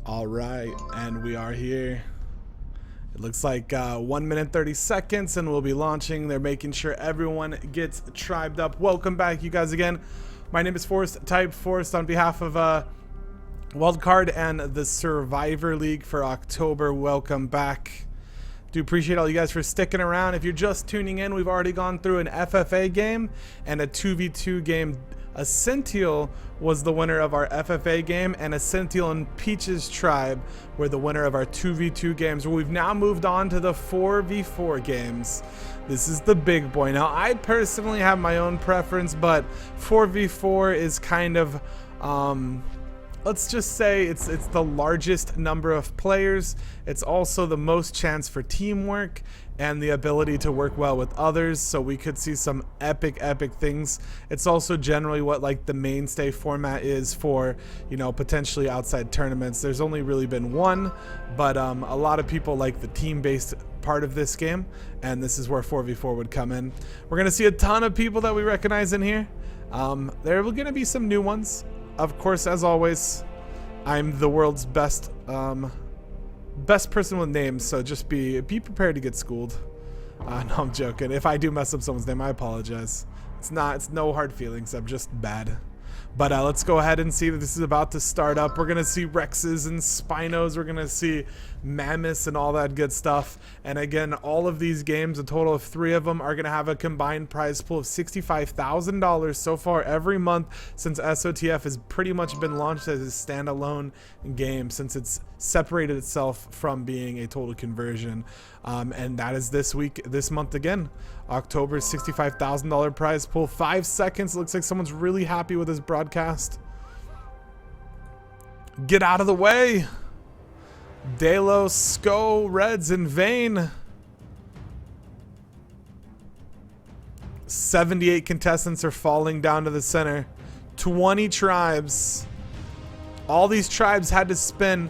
All right, and we are here. It looks like 1 minute 30 seconds and we'll be launching. They're making sure everyone gets tribed up. Welcome back, you guys, again. My name is typeForced on behalf of Wildcard and the Survivor League for October. Welcome back. Do appreciate all you guys for sticking around. If you're just tuning in, we've already gone through an FFA game and a 2v2 game. Ascential was the winner of our FFA game, and Ascential and Peach's Tribe were the winner of our 2v2 games. We've now moved on to the 4v4 games. This is the big boy. Now, I personally have my own preference, but 4v4 is kind of, let's just say it's the largest number of players. It's also the most chance for teamwork and the ability to work well with others, so we could see some epic things. It's also generally what like the mainstay format is for, you know, potentially outside tournaments. There's only really been one, but a lot of people like the team-based part of this game, and this is where 4v4 would come in. We're gonna see a ton of people that we recognize in here. There are gonna be some new ones. Of course, as always, I'm the world's best person with names, so just be prepared to get schooled. No, I'm joking. If I do mess up someone's name, I apologize. It's no hard feelings. I'm just bad. But let's go ahead and see that this is about to start up. We're gonna see Rexes and Spinos. We're gonna see Mammoths and all that good stuff. And again, all of these games, a total of 3 of them, are gonna have a combined prize pool of $65,000 so far every month since SotF has pretty much been launched as a standalone game, since it's separated itself from being a total conversion. And that is this month again. October's $65,000 prize pool. 5 seconds. Looks like someone's really happy with this broadcast. Get out of the way. Delos, Sko, Reds, and Vane. 78 contestants are falling down to the center. 20 tribes. All these tribes had to spend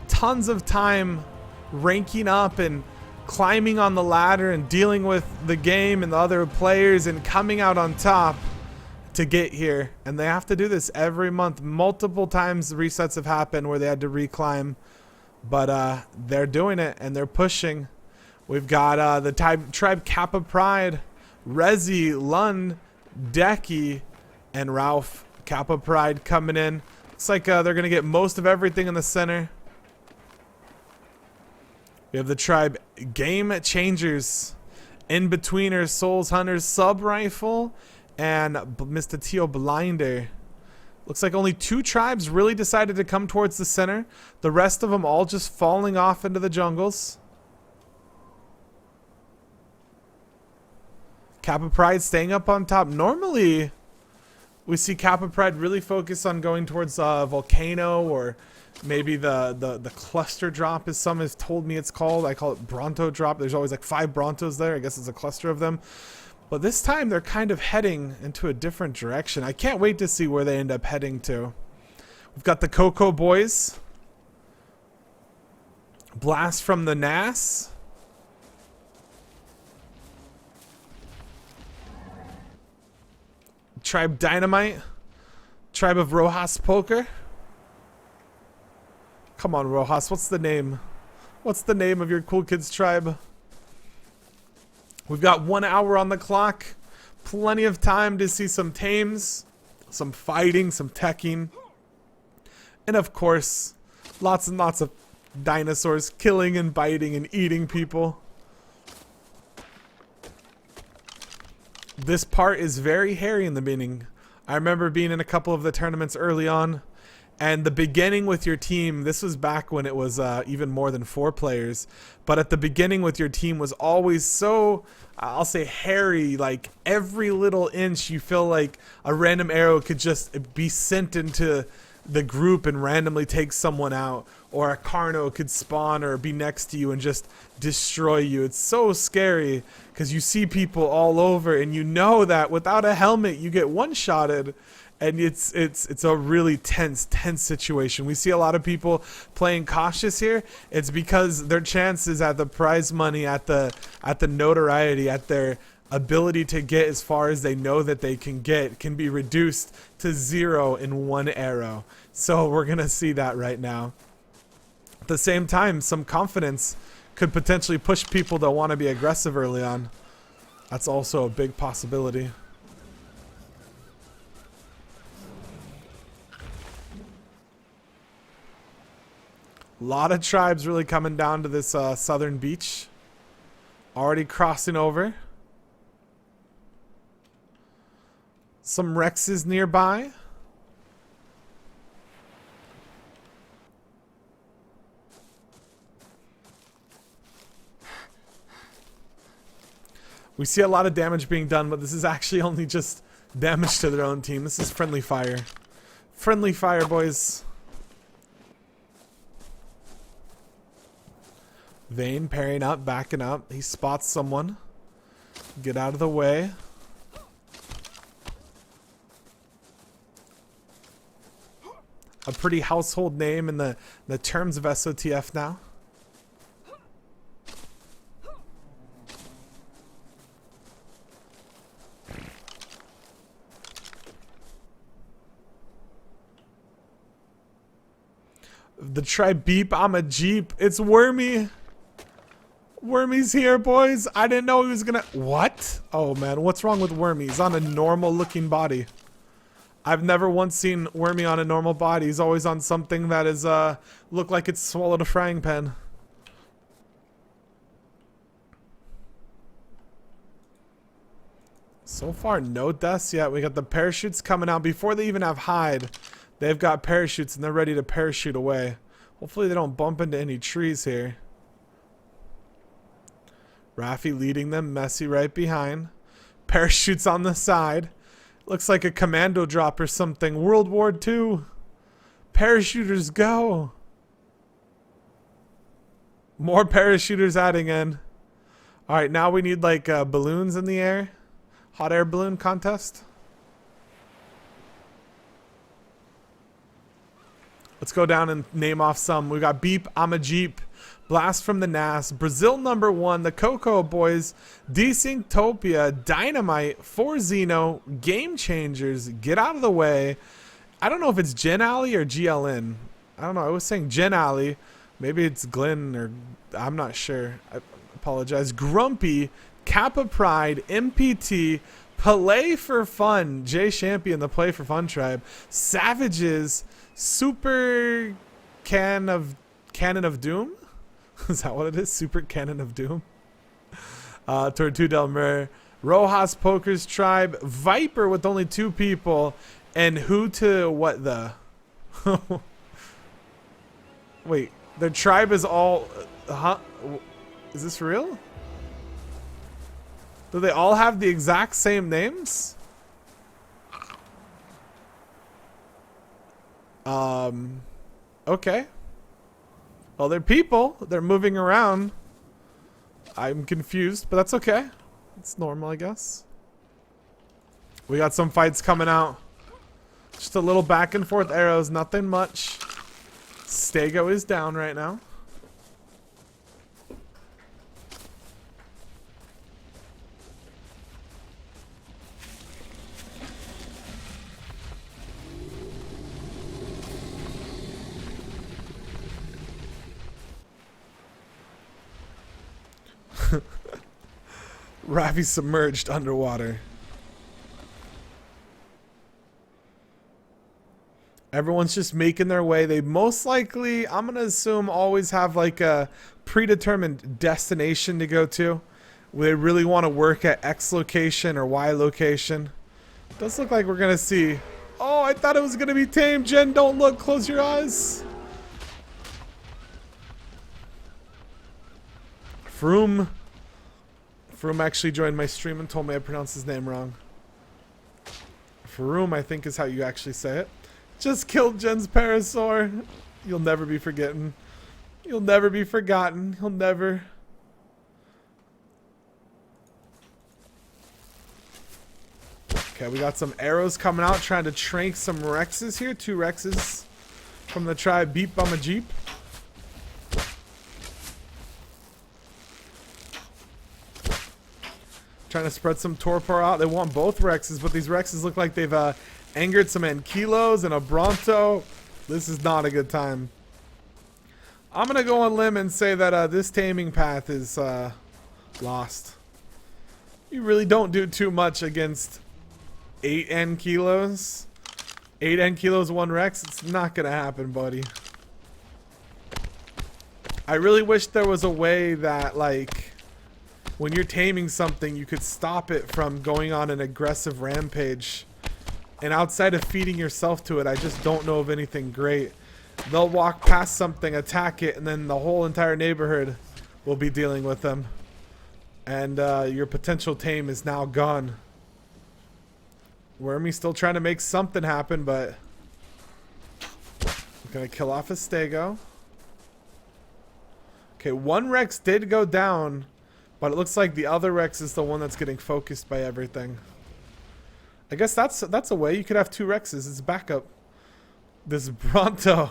tons of time ranking up and climbing on the ladder and dealing with the game and the other players and coming out on top to get here. And they have to do this every month. Multiple times resets have happened where they had to reclimb. But they're doing it and they're pushing. We've got the tribe Kappa Pride, Rezi, Lund, Decky, and Ralph. Kappa Pride coming in. Looks like they're going to get most of everything in the center. We have the tribe Game Changers, In-Betweeners, Souls Hunters, Sub Rifle, and Mr. Teo Blinder. Looks like only 2 tribes really decided to come towards the center. The rest of them all just falling off into the jungles. Kappa Pride staying up on top. Normally, we see Kappa Pride really focus on going towards Volcano, or maybe the cluster drop, as some have told me it's called. I call it Bronto drop. There's always like 5 Brontos there. I guess it's a cluster of them. But this time they're kind of heading into a different direction. I can't wait to see where they end up heading to. We've got the Coco Boys. Blast from the NAS. Tribe Dynamite. Tribe of Rojas Poker. Come on, Rojas. What's the name? What's the name of your cool kids tribe? We've got 1 hour on the clock. Plenty of time to see some tames, some fighting, some teching. And of course, lots and lots of dinosaurs killing and biting and eating people. This part is very hairy in the beginning. I remember being in a couple of the tournaments early on. And the beginning with your team, this was back when it was even more than 4 players. But at the beginning with your team was always so, I'll say, hairy. Like every little inch you feel like a random arrow could just be sent into the group and randomly take someone out. Or a Carno could spawn or be next to you and just destroy you. It's so scary because you see people all over and you know that without a helmet you get one-shotted. And it's a really tense situation. We see a lot of people playing cautious here. It's because their chances at the prize money, at the notoriety, at their ability to get as far as they know that they can get can be reduced to 0 in 1 arrow. So we're gonna see that right now. At the same time, some confidence could potentially push people to want to be aggressive early on. That's also a big possibility. A lot of tribes really coming down to this southern beach. Already crossing over. Some Rexes nearby. We see a lot of damage being done, but this is actually only just damage to their own team. This is friendly fire. Friendly fire, boys. Vayne parrying up, backing up. He spots someone. Get out of the way. A pretty household name in the terms of SotF now. The tribe beep, I'm a Jeep. It's Wormy. Wormy's here, boys. I didn't know he was gonna... What? Oh, man. What's wrong with Wormy? He's on a normal-looking body. I've never once seen Wormy on a normal body. He's always on something that is, look like it's swallowed a frying pan. So far, no deaths yet. We got the parachutes coming out. Before they even have hide, they've got parachutes and they're ready to parachute away. Hopefully they don't bump into any trees here. Raffi leading them, Messi right behind. Parachutes on the side. Looks like a commando drop or something. World War II. Parachuters go. More parachuters adding in. Alright, now we need like balloons in the air. Hot air balloon contest. Let's go down and name off some. We got Beep, I'm a Jeep. Blast from the NAS, Brazil #1, the Cocoa Boys, Desynctopia, Dynamite, 4Xeno, Game Changers, Get Out of the Way. I don't know if it's Gen Alley or GLN. I don't know. I was saying Gen Alley. Maybe it's Glenn or I'm not sure. I apologize. Grumpy, Kappa Pride, MPT, Play for Fun, Jay Champion, the Play for Fun tribe, Savages, Super Cannon of Doom. Is that what it is? Super Cannon of Doom. Tortu Del Mer, Rojas Poker's tribe, Viper with only 2 people, and who to what the? Wait, their tribe is all. Huh? Is this real? Do they all have the exact same names? Okay. Well, they're people. They're moving around. I'm confused, but that's okay. It's normal, I guess. We got some fights coming out. Just a little back and forth arrows. Nothing much. Stego is down right now. Ravi submerged underwater. Everyone's just making their way. They most likely, I'm going to assume, always have like a predetermined destination to go to. They really want to work at X location or Y location. Does look like we're going to see. Oh, I thought it was going to be tame. Jen, don't look. Close your eyes. Froome actually joined my stream and told me I pronounced his name wrong. Froome, I think, is how you actually say it. Just killed Jen's Parasaur. You'll never be forgotten. You'll never be forgotten. You'll never. Okay, we got some arrows coming out, trying to trank some Rexes here. 2 Rexes from the tribe Beep Bum a Jeep. Trying to spread some torpor out. They want both Rexes, but these Rexes look like they've angered some Ankylos and a Bronto. This is not a good time. I'm gonna go on limb and say that this taming path is lost. You really don't do too much against 8 N kilos. 8 N kilos, 1 Rex. It's not gonna happen, buddy. I really wish there was a way that, like, when you're taming something, you could stop it from going on an aggressive rampage. And outside of feeding yourself to it, I just don't know of anything great. They'll walk past something, attack it, and then the whole entire neighborhood will be dealing with them. And your potential tame is now gone. Wormy's still trying to make something happen, but I'm gonna kill off a Stego. Okay, 1 Rex did go down, but it looks like the other Rex is the one that's getting focused by everything. I guess that's a way. You could have 2 Rexes. It's backup. This Bronto.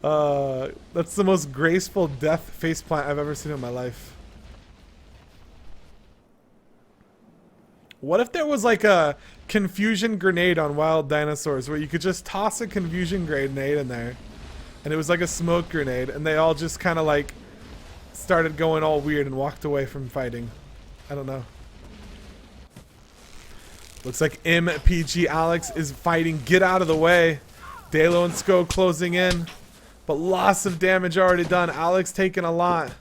That's the most graceful death faceplant I've ever seen in my life. What if there was like a confusion grenade on wild dinosaurs where you could just toss a confusion grenade in there and it was like a smoke grenade and they all just kind of like started going all weird and walked away from fighting? I don't know. Looks like MPG Alex is fighting. Get out of the way. Dalo and Sko closing in. But lots of damage already done. Alex taking a lot.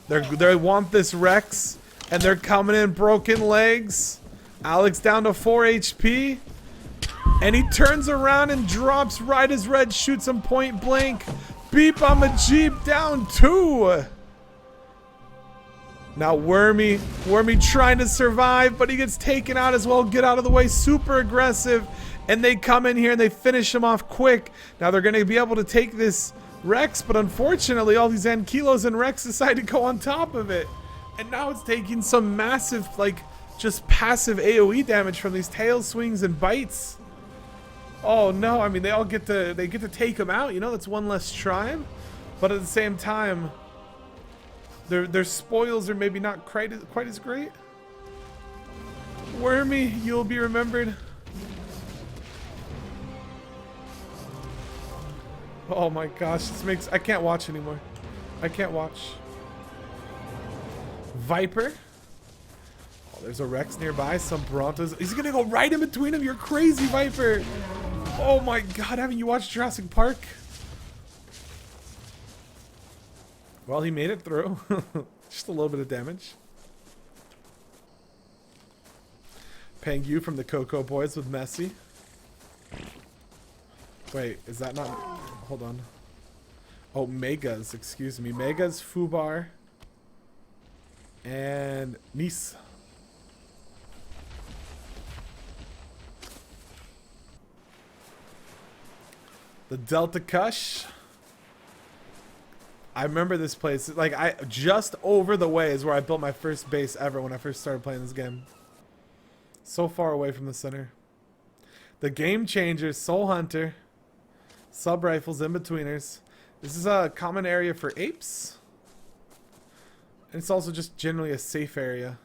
They want this Rex. And they're coming in broken legs. Alex down to 4 HP. And he turns around and drops right as Red shoots him point blank. Beep on the Jeep down 2. Now Wormy trying to survive, but he gets taken out as well. Get out of the way, super aggressive. And they come in here and they finish him off quick. Now they're going to be able to take this Rex, but unfortunately all these Ankylos and Rex decide to go on top of it. And now it's taking some massive, like, just passive AoE damage from these tail swings and bites. Oh no, I mean they get to take him out, you know, that's one less tribe. But at the same time, their spoils are maybe not quite as great. Wormy, you'll be remembered. Oh my gosh, this makes... I can't watch anymore. I can't watch. Viper. Oh, there's a Rex nearby. Some Brontos. He's gonna go right in between them. You're crazy, Viper. Oh my god, haven't you watched Jurassic Park? Well, he made it through. Just a little bit of damage. Pang Yu from the Coco Boys with Messi. Wait, is that not... Hold on. Oh, Megas, excuse me. Megas, Fubar, and Nice. The Delta Kush. I remember this place. Like, just over the way is where I built my first base ever when I first started playing this game. So far away from the center. The Game Changers, Soul Hunter, Sub Rifles, In-Betweeners. This is a common area for apes. And it's also just generally a safe area.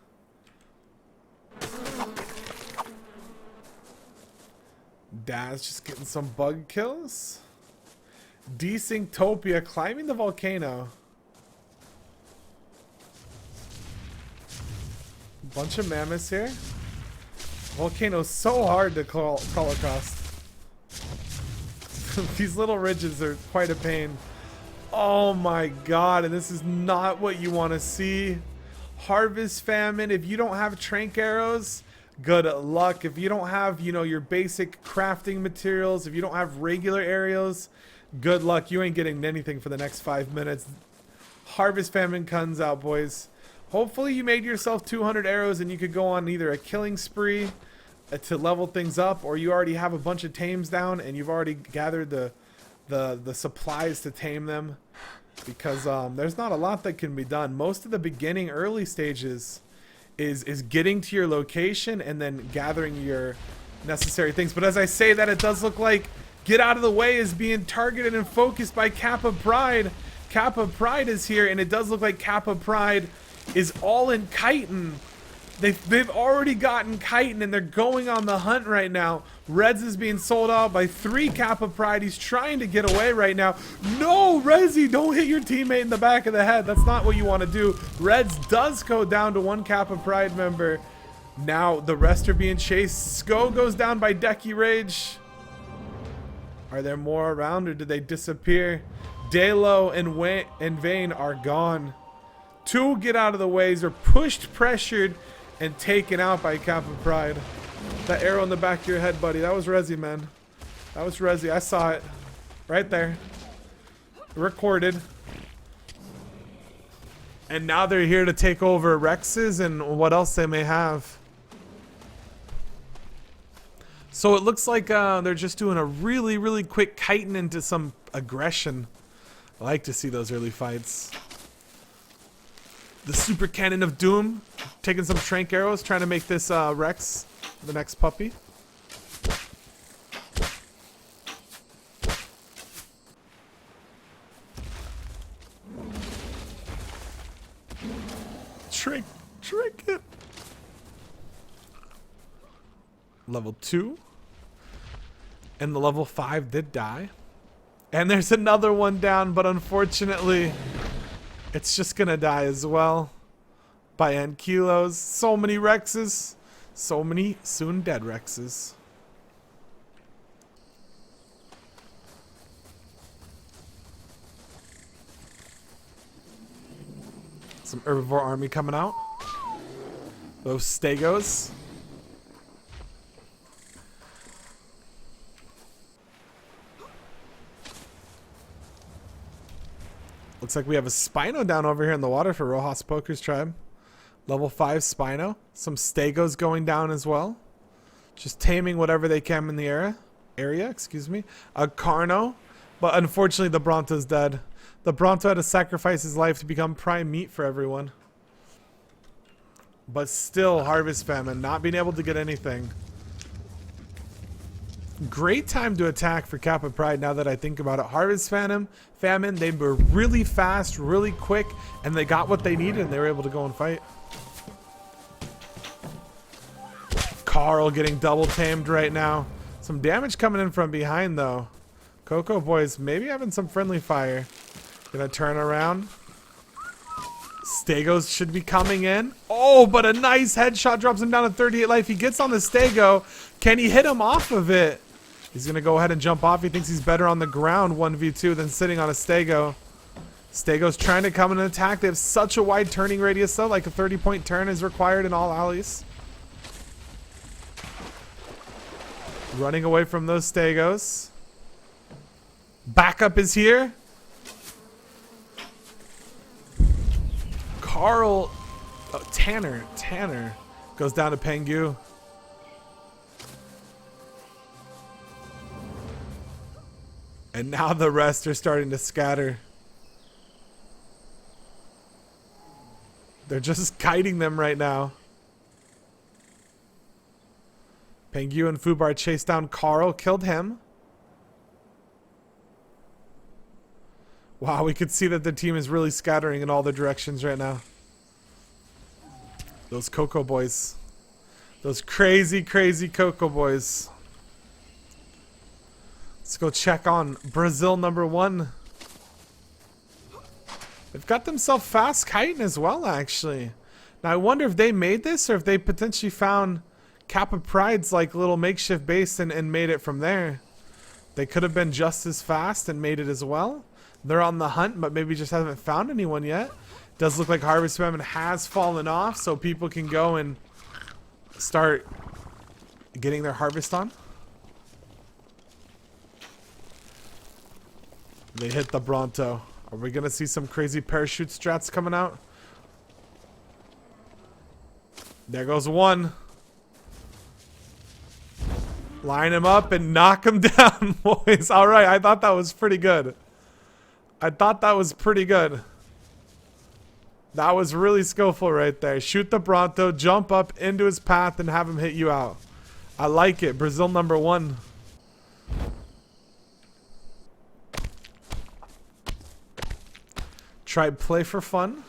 Daz just getting some bug kills. Desynctopia climbing the volcano. Bunch of mammoths here. Volcano's so hard to crawl across. These little ridges are quite a pain. Oh my god, and this is not what you want to see. Harvest famine. If you don't have trank arrows, good luck. If you don't have, you know, your basic crafting materials, if you don't have regular arrows, good luck. You ain't getting anything for the next 5 minutes. Harvest famine comes out, boys. Hopefully you made yourself 200 arrows and you could go on either a killing spree to level things up, or you already have a bunch of tames down and you've already gathered the supplies to tame them, because there's not a lot that can be done. Most of the beginning early stages is getting to your location and then gathering your necessary things. But as I say that, it does look like Get Out of the Way is being targeted and focused by Kappa Pride. Kappa Pride is here, and it does look like Kappa Pride is all in chitin. They've already gotten chitin and they're going on the hunt right now. Reds is being sold out by 3 Kappa Pride. He's trying to get away right now. No, Rezi, don't hit your teammate in the back of the head. That's not what you want to do. Reds does go down to 1 Kappa Pride member. Now the rest are being chased. Sko goes down by Decky Rage. Are there more around or did they disappear? Dalo and Vayne are gone. 2 get out of the ways, are pushed, pressured, and taken out by Kappa Pride. That arrow in the back of your head, buddy. That was Rezi, man. That was Rezi. I saw it. Right there. Recorded. And now they're here to take over Rexes and what else they may have. So it looks like they're just doing a really, really quick chitin into some aggression. I like to see those early fights. The Super Cannon of Doom taking some trank arrows, trying to make this Rex the next puppy. Trinket. Level 2. And the level 5 did die. And there's another one down, but unfortunately, it's just gonna die as well. By N kilos. So many Rexes. So many soon dead Rexes. Some herbivore army coming out. Those Stegos. Looks like we have a Spino down over here in the water for Rojas Poker's tribe. Level 5 Spino. Some Stegos going down as well. Just taming whatever they can in the area. Excuse me. A Carno. But unfortunately the Bronto's dead. The Bronto had to sacrifice his life to become prime meat for everyone. But still, Harvest Famine. Not being able to get anything. Great time to attack for Kappa Pride now that I think about it. Harvest Famine, they were really fast, really quick, and they got what they needed and they were able to go and fight. Carl getting double tamed right now. Some damage coming in from behind though. Coco Boys maybe having some friendly fire. Gonna turn around. Stegos should be coming in. Oh, but a nice headshot drops him down to 38 life. He gets on the Stego. Can he hit him off of it? He's going to go ahead and jump off. He thinks he's better on the ground 1v2 than sitting on a Stego. Stego's trying to come in and attack. They have such a wide turning radius though. Like a 30-point turn is required in all alleys. Running away from those Stegos. Backup is here. Carl, Tanner goes down to Pengu. And now the rest are starting to scatter. They're just kiting them right now. Pengu and Fubar chased down Carl, killed him. Wow, we could see that the team is really scattering in all the directions right now. Those Coco Boys. Those crazy, crazy Coco Boys. Let's go check on Brazil #1. They've got themselves fast chitin as well, actually. Now, I wonder if they made this or if they potentially found Kappa Pride's like little makeshift base and made it from there. They could have been just as fast and made it as well. They're on the hunt, but maybe just haven't found anyone yet. Does look like Harvest Famine has fallen off, so people can go and start getting their harvest on. They hit the Bronto. Are we going to see some crazy parachute strats coming out? There goes one. Line him up and knock him down, boys. All right, I thought that was pretty good. That was really skillful right there. Shoot the Bronto, jump up into his path, and have him hit you out. I like it. Brazil #1. Try play for fun.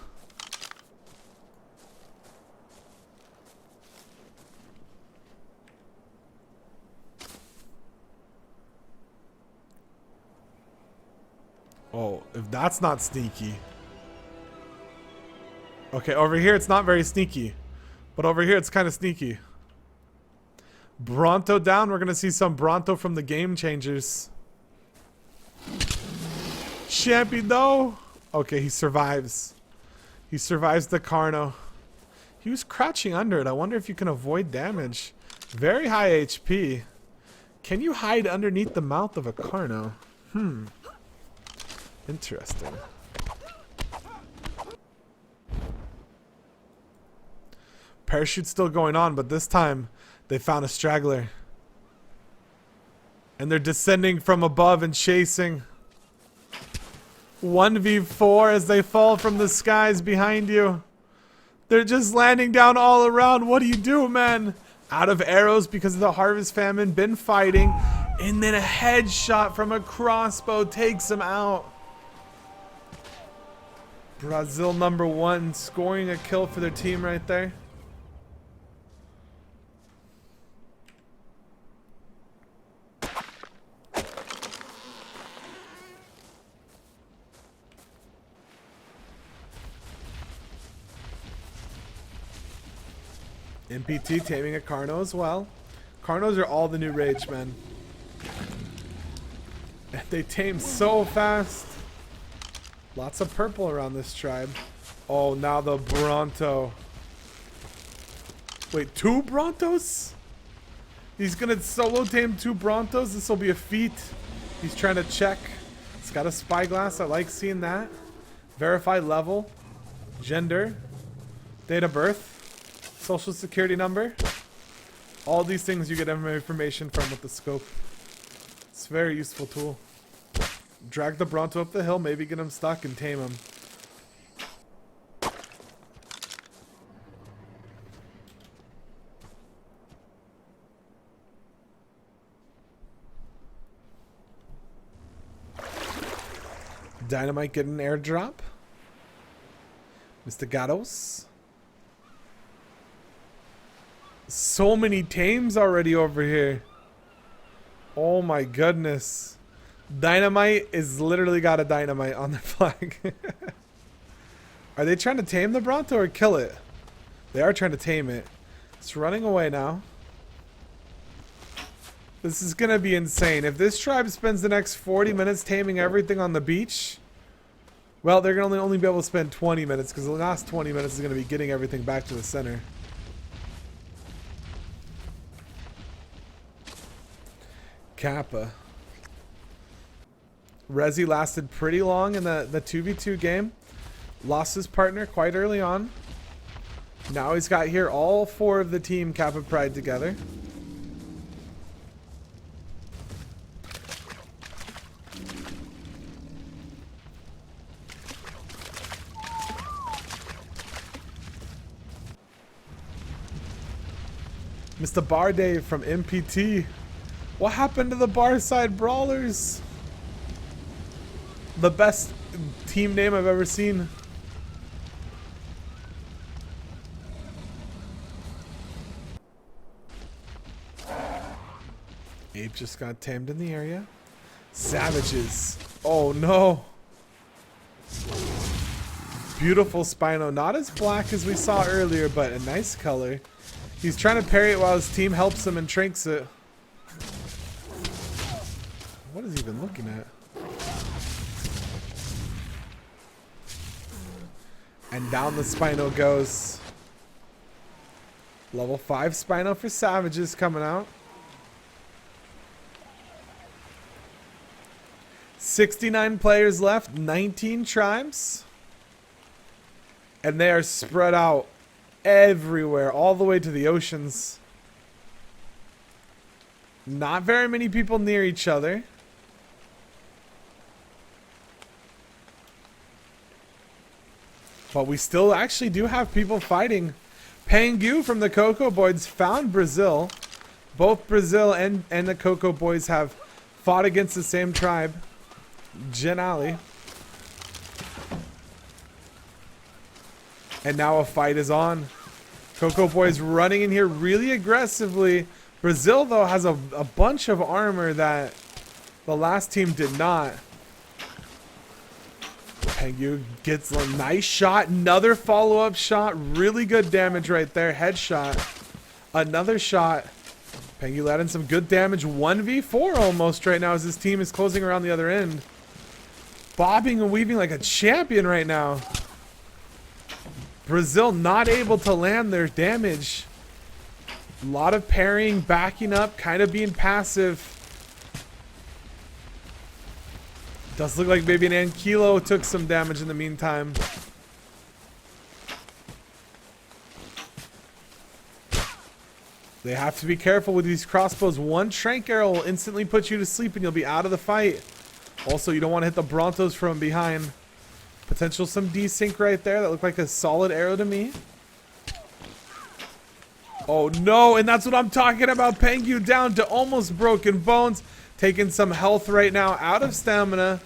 Oh, if that's not sneaky. Okay, over here it's not very sneaky. But over here it's kind of sneaky. Bronto down. We're going to see some Bronto from the Game Changers. Champion though. Okay, he survives. He survives the Carno. He was crouching under it. I wonder if you can avoid damage. Very high HP. Can you hide underneath the mouth of a Carno? Interesting. Parachute's still going on, but this time they found a straggler. And they're descending from above and chasing. 1v4 as they fall from the skies behind you. They're just landing down all around. What do you do, man? Out of arrows because of the harvest famine. Been fighting. And then a headshot from a crossbow takes him out. Brazil #1 scoring a kill for their team right there. MPT taming a Carno as well. Carnos are all the new rage, man. They tame so fast. Lots of purple around this tribe. Oh, now the Bronto. Wait, 2 Brontos? He's gonna solo tame 2 Brontos. This will be a feat. He's trying to check. It's got a spyglass. I like seeing that. Verify level, gender, date of birth, social security number. All these things you get information from with the scope. It's a very useful tool. Drag the Bronto up the hill, maybe get him stuck and tame him. Dynamite get an airdrop. Mr. Gatos. So many tames already over here. Oh my goodness. Dynamite is literally got a dynamite on their flag. Are they trying to tame the Bronto or kill it? They are trying to tame it. It's running away now. This is gonna be insane. If this tribe spends the next 40 minutes taming everything on the beach, well, they're gonna only be able to spend 20 minutes because the last 20 minutes is gonna be getting everything back to the center. Kappa. Rezi lasted pretty long in the 2v2 game. Lost his partner quite early on. Now he's got here all 4 of the team Kappa Pride together. Mr. Bar Dave from MPT. What happened to the Bar Side Brawlers? The best team name I've ever seen. Ape just got tamed in the area. Savages. Oh no. Beautiful Spino. Not as black as we saw earlier, but a nice color. He's trying to parry it while his team helps him and trinks it. What is he even looking at? And down the Spino goes. Level 5 Spino for Savages coming out. 69 players left, 19 tribes. And they are spread out everywhere, all the way to the oceans. Not very many people near each other. But we still actually do have people fighting. Pangu from the Coco Boys found Brazil. Both Brazil and the Coco Boys have fought against the same tribe. Genali. And now a fight is on. Coco Boys running in here really aggressively. Brazil, though, has a bunch of armor that the last team did not. Pengu gets a nice shot. Another follow-up shot. Really good damage right there. Headshot. Another shot. Pengu letting some good damage. 1v4 almost right now as his team is closing around the other end. Bobbing and weaving like a champion right now. Brazil not able to land their damage. A lot of parrying, backing up, kind of being passive. Does look like maybe an Ankylo took some damage in the meantime. They have to be careful with these crossbows. One Trank arrow will instantly put you to sleep and you'll be out of the fight. Also, you don't want to hit the Brontos from behind. Potential some desync right there. That looked like a solid arrow to me. Oh no, and that's what I'm talking about. Pengu down to almost broken bones. Taking some health right now, out of stamina.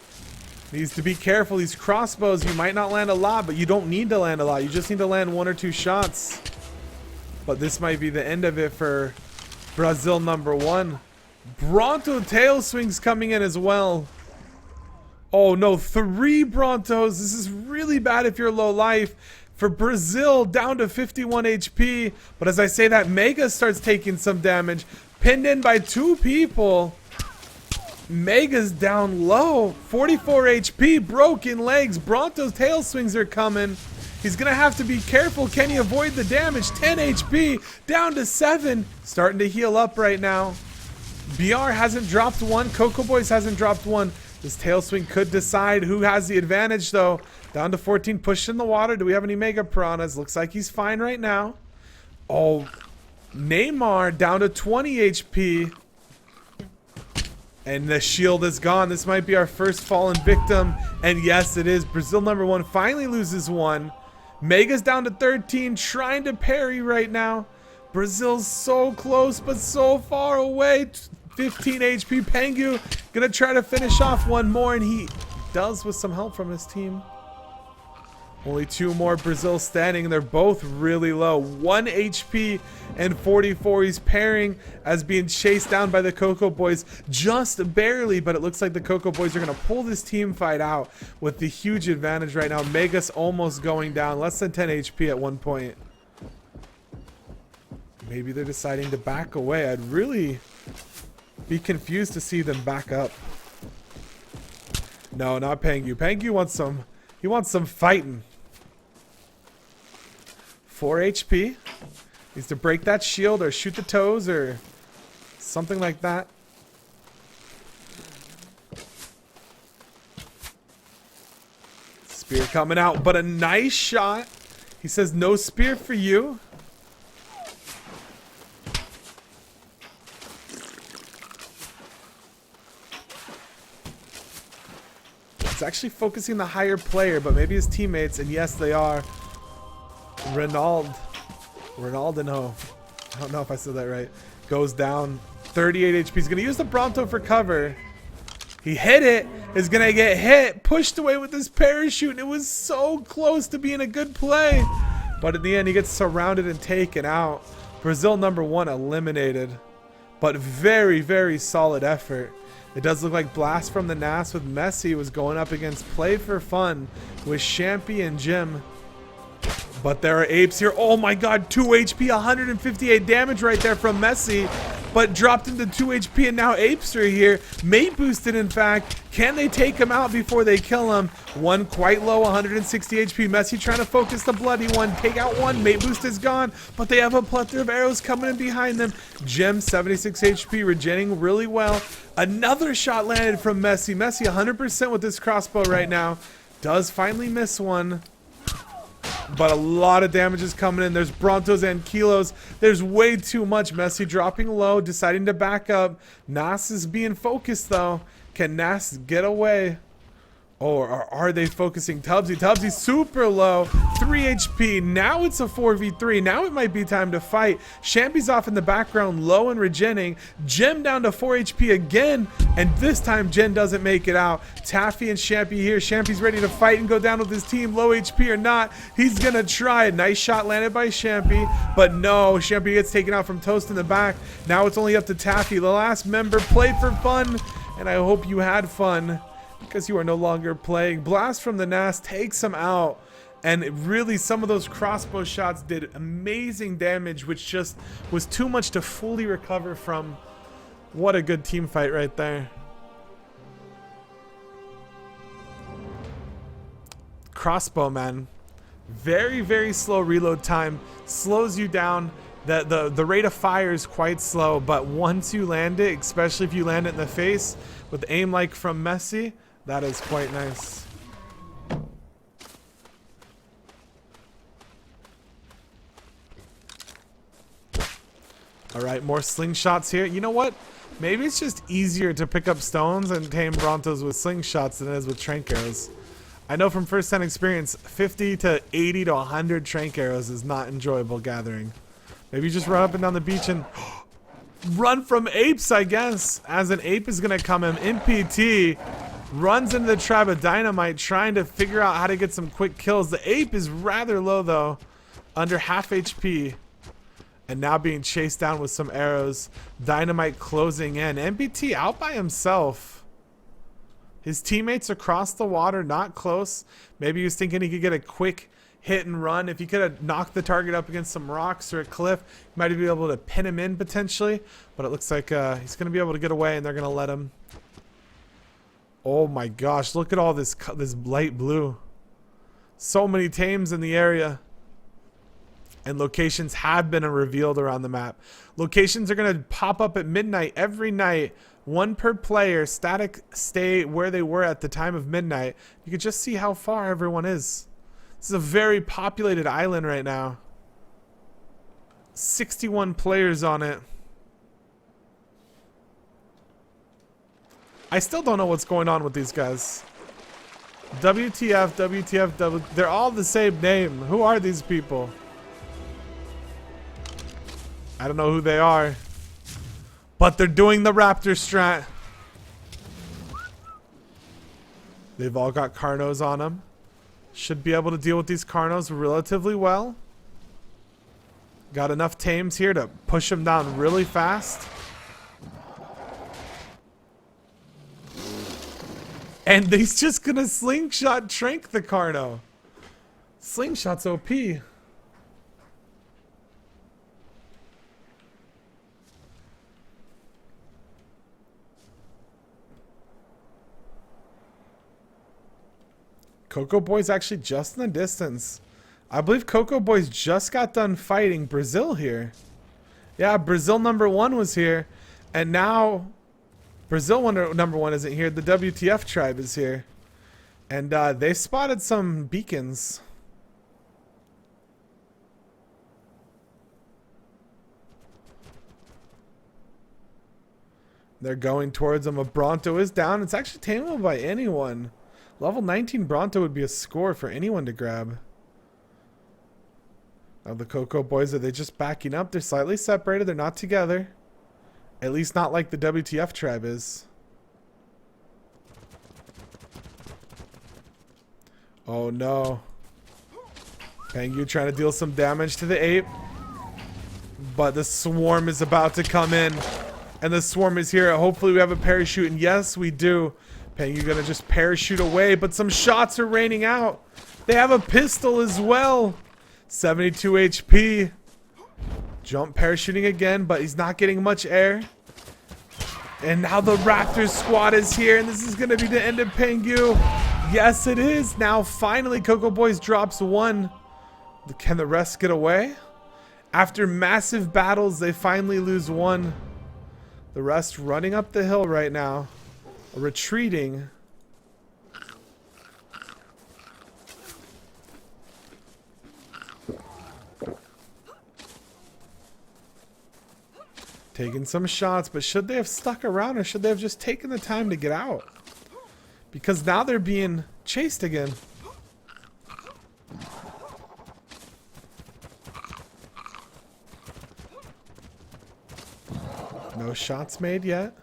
Needs to be careful. These crossbows, you might not land a lot, but you don't need to land a lot. You just need to land 1 or 2 shots. But this might be the end of it for Brazil #1. Bronto tail swings coming in as well. Oh no, 3 Brontos. This is really bad if you're low life. For Brazil, down to 51 HP. But as I say that, Mega starts taking some damage. Pinned in by 2 people. Mega's down low. 44 HP, broken legs. Bronto's tail swings are coming. He's going to have to be careful. Can he avoid the damage? 10 HP, down to 7. Starting to heal up right now. BR hasn't dropped one. Coco Boys hasn't dropped one. This tail swing could decide who has the advantage though. Down to 14, pushed in the water. Do we have any Mega Piranhas? Looks like he's fine right now. Oh, Neymar down to 20 HP. And the shield is gone. This might be our first fallen victim. And yes, it is. Brazil #1 finally loses one. Mega's down to 13, trying to parry right now. Brazil's so close, but so far away. 15 HP. Pengu gonna try to finish off one more, and he does with some help from his team. Only 2 more Brazil standing, and they're both really low. 1 HP and 44. He's pairing as being chased down by the Coco Boys just barely, but it looks like the Coco Boys are going to pull this team fight out with the huge advantage right now. Megas almost going down, less than 10 HP at one point. Maybe they're deciding to back away. I'd really be confused to see them back up. No, not Pengu. Pengu wants some fighting. 4 HP. Needs to break that shield or shoot the toes or something like that. Spear coming out, but a nice shot. He says no spear for you. It's actually focusing the higher player, but maybe his teammates, and yes, they are. Ronaldinho. I don't know if I said that right. Goes down 38 HP. He's going to use the Bronto for cover. He hit it. Is going to get hit. Pushed away with his parachute. And it was so close to being a good play. But in the end, he gets surrounded and taken out. Brazil #1 eliminated. But very, very solid effort. It does look like Blast from the NAS with Messi was going up against Play for Fun with Champy and Jim. But there are apes here. Oh my god, 2 HP, 158 damage right there from Messi. But dropped into 2 HP and now apes are here. Mate boosted, in fact. Can they take him out before they kill him? One quite low, 160 HP. Messi trying to focus the bloody one. Take out one. Mate boost is gone. But they have a plethora of arrows coming in behind them. Gem, 76 HP, regenerating really well. Another shot landed from Messi. Messi 100% with this crossbow right now. Does finally miss one. But a lot of damage is coming in. There's Brontos and Kilos. There's way too much. Messi dropping low, deciding to back up. Nas is being focused though. Can Nas get away? Or are they focusing Tubbsy? Tubbsy's super low. 3 HP. Now it's a 4v3. Now it might be time to fight. Champy's off in the background, low and regenning. Jem down to 4 HP again. And this time Jen doesn't make it out. Taffy and Champy here. Champy's ready to fight and go down with his team. Low HP or not, he's gonna try. A nice shot landed by Champy. But no, Champy gets taken out from Toast in the back. Now it's only up to Taffy. The last member. Play for fun. And I hope you had fun. because you are no longer playing. Blast from the Nast takes him out. And really, some of those crossbow shots did amazing damage, which just was too much to fully recover from. What a good team fight right there. Crossbow, man. Very, very slow reload time. Slows you down. The rate of fire is quite slow, but once you land it, especially if you land it in the face with aim like from Messi, that is quite nice. All right, more slingshots here. You know what? Maybe it's just easier to pick up stones and tame Brontos with slingshots than it is with trank arrows. I know from first-hand experience, 50 to 80 to 100 trank arrows is not enjoyable gathering. Maybe you just run up and down the beach and run from apes, I guess. As an ape is going to come in. MPT runs into the tribe of dynamite trying to figure out how to get some quick kills. The ape is rather low, though, under half HP. And now being chased down with some arrows. Dynamite closing in. MPT out by himself. His teammates across the water, not close. Maybe he was thinking he could get a quick hit and run. If he could have knocked the target up against some rocks or a cliff, he might be able to pin him in potentially. But it looks like he's going to be able to get away and they're going to let him. Oh my gosh, look at all this light blue. So many tames in the area. And locations have been revealed around the map. Locations are going to pop up at midnight every night. One per player. Static stay where they were at the time of midnight. You can just see how far everyone is. This is a very populated island right now. 61 players on it. I still don't know what's going on with these guys. WTF, WTF, they're all the same name. Who are these people? I don't know who they are, but they're doing the Raptor strat. They've all got Carnos on them. Should be able to deal with these Carnos relatively well. Got enough tames here to push them down really fast. And he's just gonna slingshot trank the Carno. Slingshot's OP. Coco Boy's actually just in the distance. I believe Coco Boy's just got done fighting Brazil here. Yeah, Brazil #1 was here. And now Brazil #1 isn't here. The WTF tribe is here. And they spotted some beacons. They're going towards them. A Bronto is down. It's actually tameable by anyone. Level 19 Bronto would be a score for anyone to grab. Now the Coco Boys, are they just backing up? They're slightly separated. They're not together. At least not like the WTF tribe is. Oh no. Pengu trying to deal some damage to the ape. But the swarm is about to come in. And the swarm is here. Hopefully we have a parachute. And yes, we do. Pengu gonna just parachute away, but some shots are raining out. They have a pistol as well. 72 HP. Jump parachuting again, but he's not getting much air. And now the Raptors squad is here, and this is gonna be the end of Pengu. Yes, it is. Now finally Coco Boys drops one. Can the rest get away? After massive battles, they finally lose one. The rest running up the hill right now. Retreating. Taking some shots, but should they have stuck around or should they have just taken the time to get out? Because now they're being chased again. No shots made yet.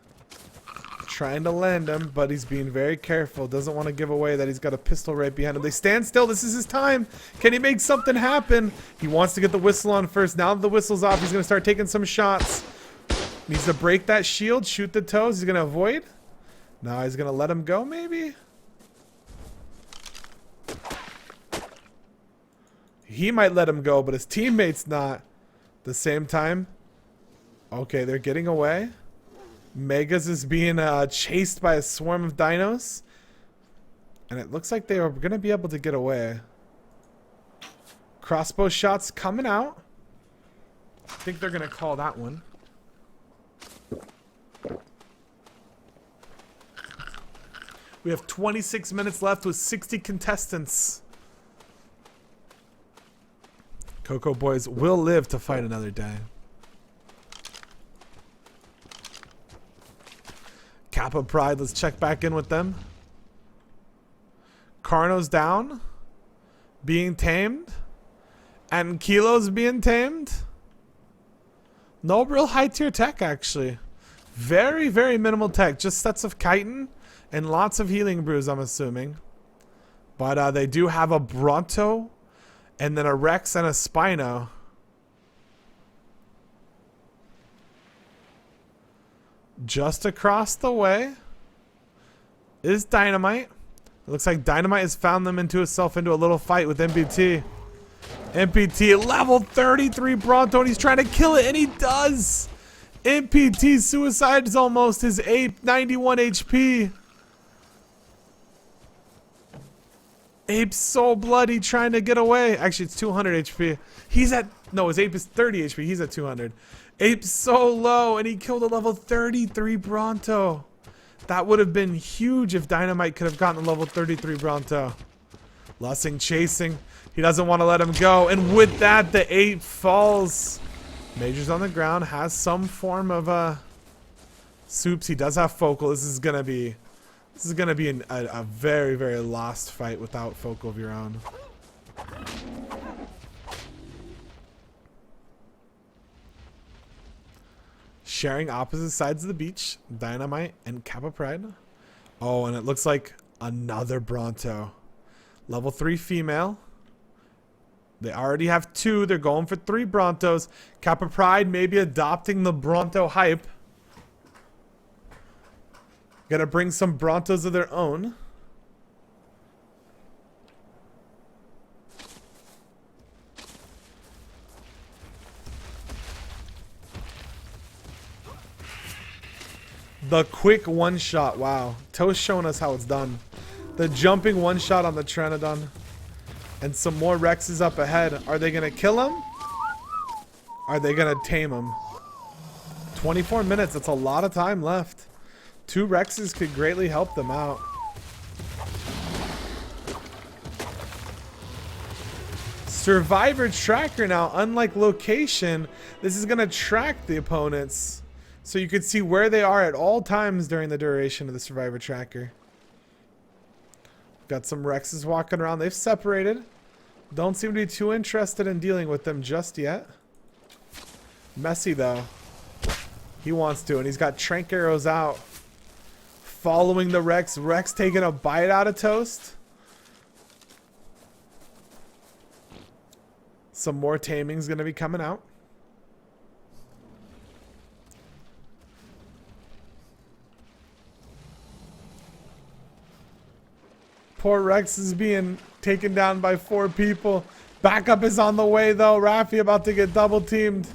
Trying to land him, but he's being very careful. Doesn't want to give away that he's got a pistol right behind him. They stand still. This is his time. Can he make something happen? He wants to get the whistle on first. Now that the whistle's off, he's going to start taking some shots. Needs to break that shield, shoot the toes. He's going to avoid. Now he's gonna let him go, maybe? He might let him go, but his teammates not. At the same time. Okay, they're getting away. Megas is being chased by a swarm of dinos. And it looks like they are gonna be able to get away. Crossbow shots coming out. I think they're gonna call that one. We have 26 minutes left with 60 contestants. Cocoa Boys will live to fight another day. Kappa Pride, let's check back in with them. Carno's down. Being tamed. And Kilo's being tamed. No real high tier tech, actually. Very, very minimal tech. Just sets of chitin and lots of healing brews, I'm assuming. But they do have a Bronto and then a Rex and a Spino. Just across the way is Dynamite. It looks like Dynamite has found them into a little fight with MPT. MPT level 33 Bronto, and he's trying to kill it, and he does. MPT suicide is almost his 91 HP. Ape's so bloody trying to get away. Actually, it's 200 HP. He's at... No, his Ape is 30 HP. He's at 200. Ape's so low, and he killed a level 33 Bronto. That would have been huge if Dynamite could have gotten a level 33 Bronto. Lussing chasing. He doesn't want to let him go. And with that, the Ape falls. Major's on the ground. Has some form of... Soups. He does have Focal. This is going to be... a very, very lost fight without Focal of your own. Sharing opposite sides of the beach. Dynamite and Kappa Pride. Oh, and it looks like another Bronto. Level 3 female. They already have 2. They're going for 3 Brontos. Kappa Pride maybe adopting the Bronto hype. Gonna bring some Brontos of their own. The quick one shot. Wow. Toast showing us how it's done. The jumping one shot on the Pteranodon. And some more Rexes up ahead. Are they gonna kill him? Are they gonna tame him? 24 minutes. That's a lot of time left. 2 Rexes could greatly help them out. Survivor tracker now, unlike location, this is going to track the opponents. So you could see where they are at all times during the duration of the survivor tracker. Got some Rexes walking around. They've separated. Don't seem to be too interested in dealing with them just yet. Messy though. He wants to, and he's got trank arrows out. Following the Rex. Rex taking a bite out of Toast. Some more Taming's going to be coming out. Poor Rex is being taken down by 4 people. Backup is on the way though. Rafi about to get double teamed.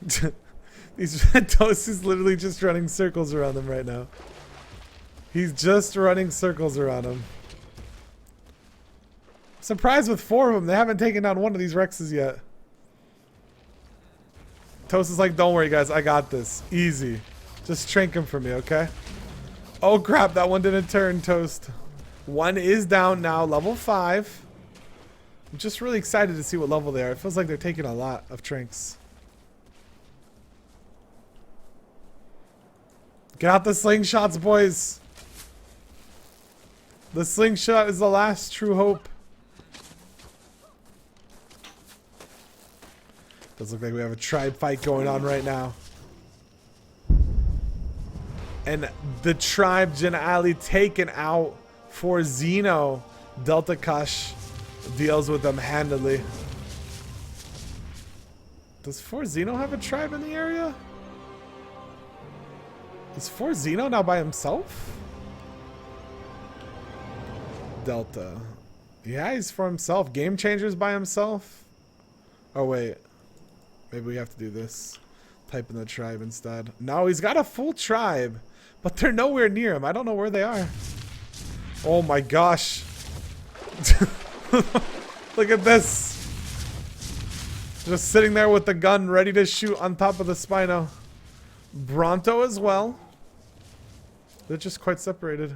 Toast is literally just running circles around them right now. He's just running circles around him. Surprised with 4 of them. They haven't taken down one of these Rexes yet. Toast is like, don't worry guys, I got this. Easy. Just trank him for me, okay? Oh crap, that one didn't turn, Toast. 1 is down now, level 5. I'm just really excited to see what level they are. It feels like they're taking a lot of tranks. Get out the slingshots, boys. The slingshot is the last true hope. Does look like we have a tribe fight going on right now. And the tribe Jin Ali taken out for Xeno. Delta Kush deals with them handily. Does Forzino have a tribe in the area? Is Forzino now by himself? Delta. Yeah, he's for himself. Game Changer's by himself. Oh, wait. Maybe we have to do this. Type in the tribe instead. No, he's got a full tribe. But they're nowhere near him. I don't know where they are. Oh my gosh. Look at this. Just sitting there with the gun ready to shoot on top of the Spino. Bronto as well. They're just quite separated.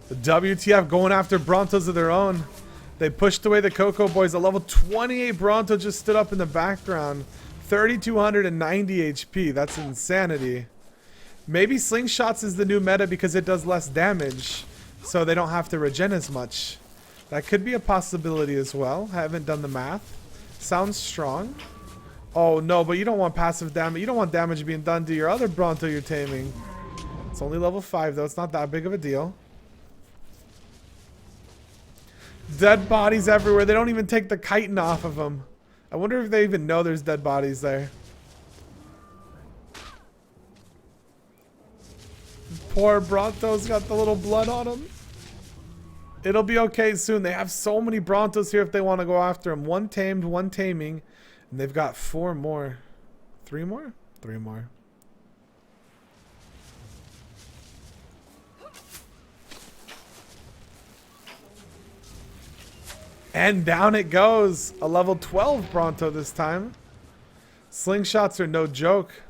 The WTF going after Brontos of their own. They pushed away the Coco Boys. A level 28 Bronto just stood up in the background. 3,290 HP. That's insanity. Maybe slingshots is the new meta because it does less damage. So they don't have to regen as much. That could be a possibility as well. Haven't done the math. Sounds strong. Oh no, but you don't want passive damage. You don't want damage being done to your other Bronto you're taming. It's only level 5 though. It's not that big of a deal. Dead bodies everywhere. They don't even take the chitin off of them. I wonder if they even know there's dead bodies there. Poor Bronto's got the little blood on him. It'll be okay soon. They have so many Brontos here if they want to go after him. 1 tamed, 1 taming. And they've got 4 more. 3 more? 3 more. And down it goes. A level 12 Bronto this time. Slingshots are no joke.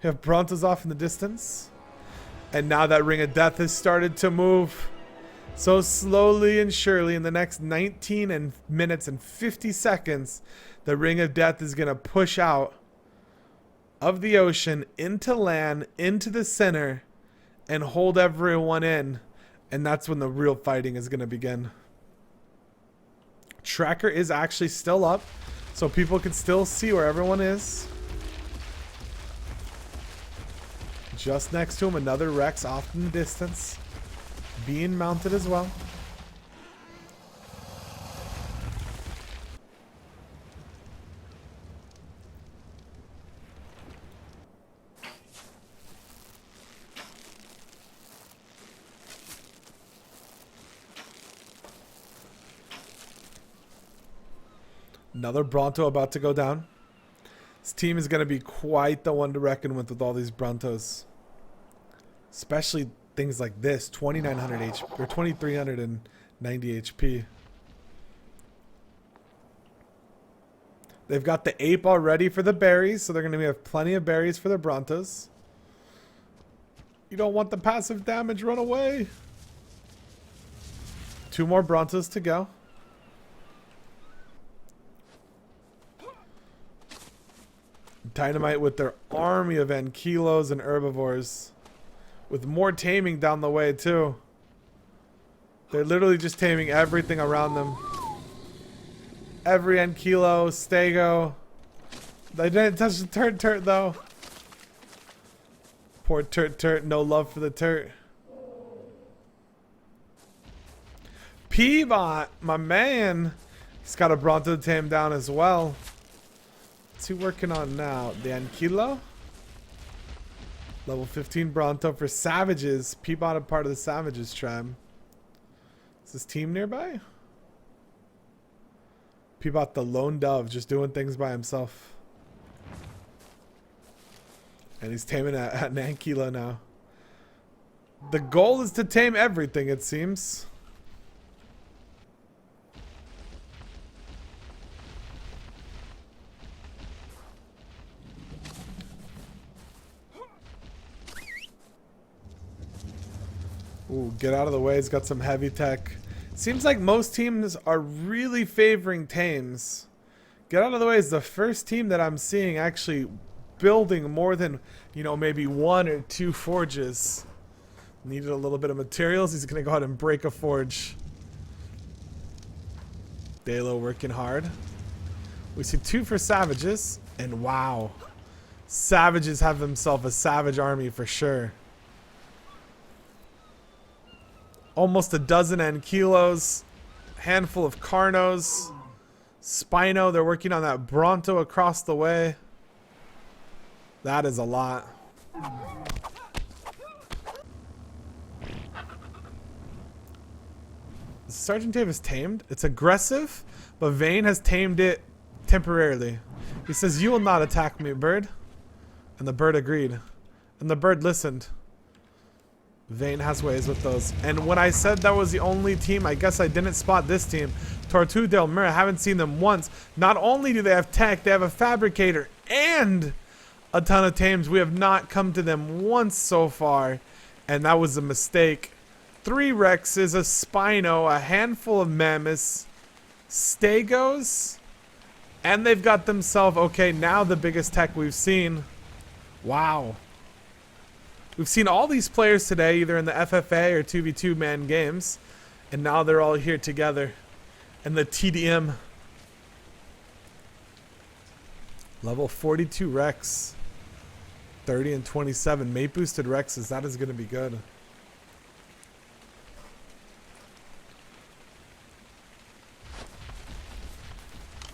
We have Brontos off in the distance. And now that Ring of Death has started to move. So slowly and surely in the next 19 minutes and 50 seconds, the Ring of Death is going to push out of the ocean into land, into the center, and hold everyone in. And that's when the real fighting is going to begin. Tracker is actually still up, so people can still see where everyone is. Just next to him, another Rex off in the distance, being mounted as well. Another Bronto about to go down. This team is going to be quite the one to reckon with all these Brontos. Especially things like this, 2,900 HP or 2,390 HP. They've got the ape already for the berries, so they're going to have plenty of berries for their Brontos. You don't want the passive damage, run away. 2 more Brontos to go. Dynamite with their army of ankylos and herbivores. With more taming down the way too. They're literally just taming everything around them. Every ankylo, stego. They didn't touch the turt though. Poor turt, no love for the turt. P-Bot, my man. He's got a Bronto to tame down as well. What's he working on now? The Ankylo? Level 15 Bronto for Savages. P-Bot a part of the Savages tribe. Is this team nearby? P-Bot the Lone Dove, just doing things by himself. And he's taming an Ankylo now. The goal is to tame everything, it seems. Ooh, get out of the way. He's got some heavy tech. Seems like most teams are really favoring tames. Get out of the way is the first team that I'm seeing actually building more than, you know, maybe 1 or 2 forges. Needed a little bit of materials. He's going to go ahead and break a forge. Dalo working hard. We see 2 for Savages. And wow. Savages have themselves a Savage army for sure. Almost a dozen Ankylos. Handful of Carnos. Spino, they're working on that Bronto across the way. That is a lot. Sergeant Davis tamed. It's aggressive, but Vane has tamed it temporarily. He says, "You will not attack me, bird." And the bird agreed. And the bird listened. Vane has ways with those. And when I said that was the only team, I guess I didn't spot this team. Tortue Del Mira, haven't seen them once. Not only do they have tech, they have a fabricator and a ton of tames. We have not come to them once so far. And that was a mistake. 3 Rexes, a Spino, a handful of Mammoths, Stegos, and they've got themselves, okay, now the biggest tech we've seen. Wow. We've seen all these players today, either in the FFA or 2v2 man games, and now they're all here together. And the TDM. Level 42 Rex. 30 and 27. Mate boosted Rexes. That is going to be good.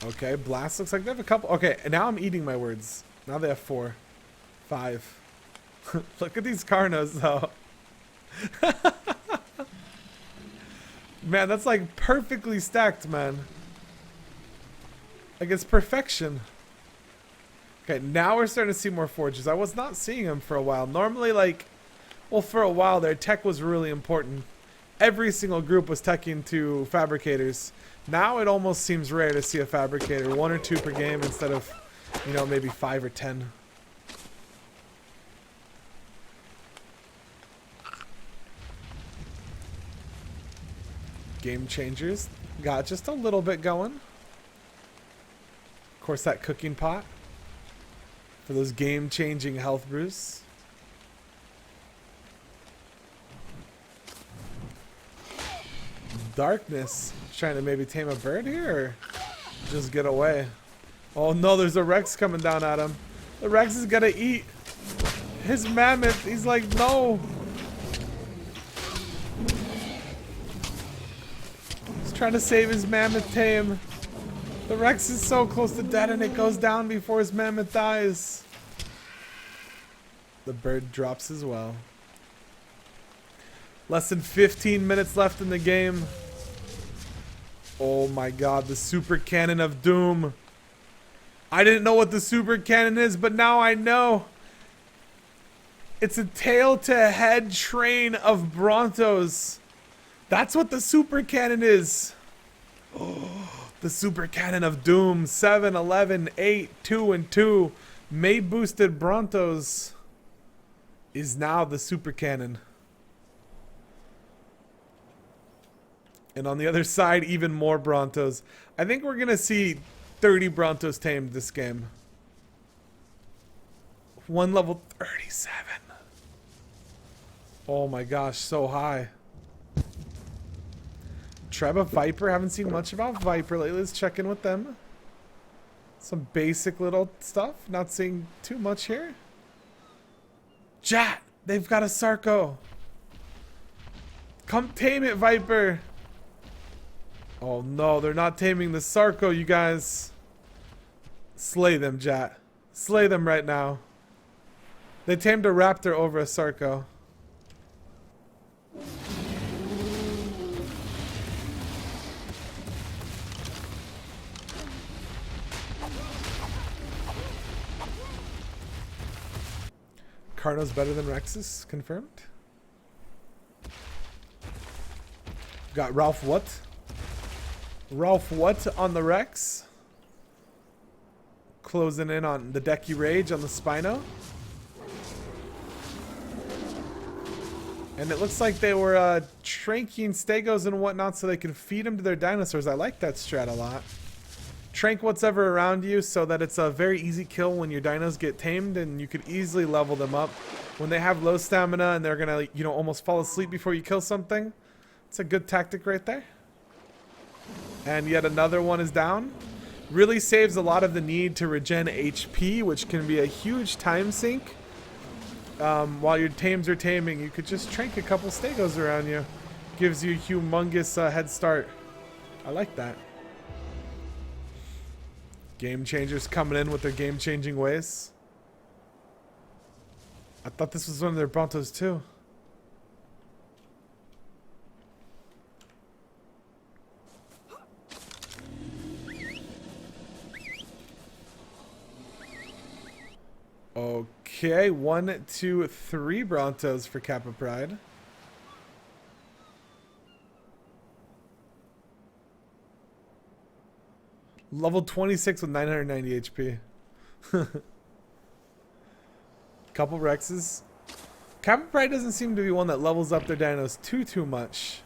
Okay, Blast looks like they have a couple. Okay, and now I'm eating my words. Now they have 4. 5. Look at these Carnos, though. Man, that's like perfectly stacked, man. Like, it's perfection. Okay, now we're starting to see more forges. I was not seeing them for a while. Normally, like, well, for a while, their tech was really important. Every single group was teching to fabricators. Now it almost seems rare to see a fabricator. 1 or 2 per game instead of, you know, maybe 5 or 10. Game changers. Got just a little bit going. Of course, that cooking pot for those game-changing health brews. Darkness. Trying to maybe tame a bird here or just get away. Oh no, there's a Rex coming down at him. The Rex is gonna eat his mammoth. He's like, no. He's trying to save his mammoth tame. The Rex is so close to dead and it goes down before his mammoth dies. The bird drops as well. Less than 15 minutes left in the game. Oh my god, the super cannon of doom. I didn't know what the super cannon is, but now I know. It's a tail to head train of Brontos. That's what the super cannon is. Oh, the super cannon of doom. 7, 11, 8, 2, and 2. May boosted Brontos is now the super cannon. And on the other side, even more Brontos. I think we're going to see 30 Brontos tamed this game. 1 level 37. Oh my gosh, so high. Tribe of Viper. Haven't seen much about Viper lately. Let's check in with them. Some basic little stuff. Not seeing too much here. Jat! They've got a Sarko. Come tame it, Viper. Oh no, they're not taming the Sarko, you guys. Slay them, Jat. Slay them right now. They tamed a raptor over a Sarko. Carno's better than Rex's, confirmed. Got Ralph what? Ralph what on the Rex? Closing in on the Decky Rage on the Spino. And it looks like they were tranking Stegos and whatnot so they can feed them to their dinosaurs. I like that strat a lot. Trank what's ever around you so that it's a very easy kill when your dinos get tamed and you could easily level them up. When they have low stamina and they're gonna, you know, almost fall asleep before you kill something. It's a good tactic right there. And yet another one is down. Really saves a lot of the need to regen HP, which can be a huge time sink. While your tames are taming, you could just trank a couple stegos around you. Gives you a humongous head start. I like that. Game changers coming in with their game changing ways. I thought this was one of their brontos too. Okay, 1, 2, 3 brontos for Kappa Pride. Level 26 with 990 HP. Couple Rexes. Kappa Pride doesn't seem to be one that levels up their dinos too much.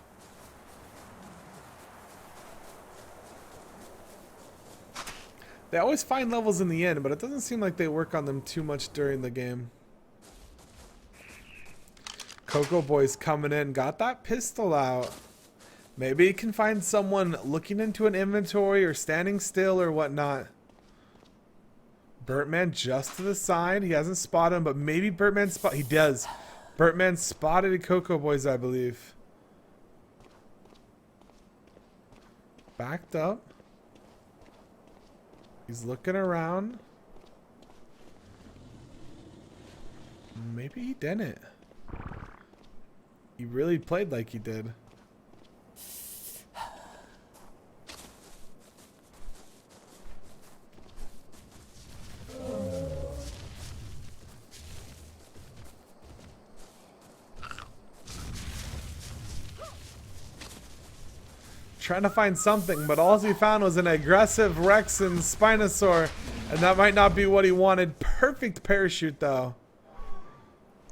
They always find levels in the end, but it doesn't seem like they work on them too much during the game. Coco Boy's coming in. Got that pistol out. Maybe he can find someone looking into an inventory or standing still or whatnot. Burtman just to the side. He hasn't spotted him, but maybe Burtman spot. He does. Burtman spotted Coco Boys, I believe. Backed up. He's looking around. Maybe he didn't. He really played like he did. Trying to find something, but all he found was an aggressive Rexan Spinosaur, and that might not be what he wanted. Perfect parachute though,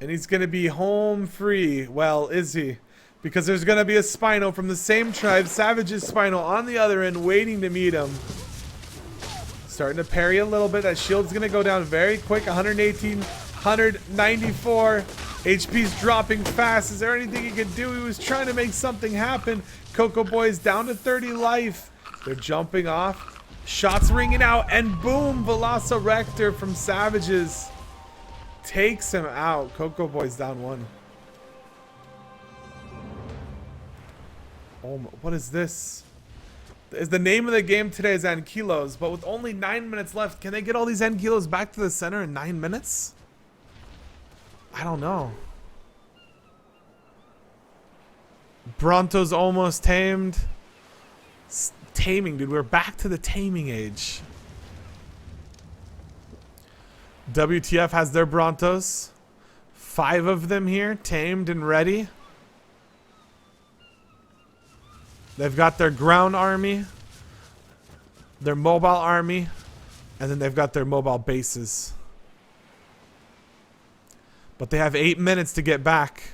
and he's gonna be home free. Well, is he? Because there's gonna be a Spino from the same tribe, Savage's Spino, on the other end waiting to meet him. Starting to parry a little bit. That shield's gonna go down very quick. 118, 194. HP's dropping fast. Is there anything he could do? He was trying to make something happen. Coco Boy's down to 30 life. They're jumping off. Shots ringing out, and boom, Velociraptor from Savages takes him out. Coco Boy's down 1. Oh, what is this? Is the name of the game today is Ankylos, but with only 9 minutes left, can they get all these Ankylos back to the center in 9 minutes? I don't know. Bronto's almost tamed. Taming, dude. We're back to the taming age. WTF has their Brontos. 5 of them here, tamed and ready. They've got their ground army, their mobile army, and then they've got their mobile bases. But they have 8 minutes to get back.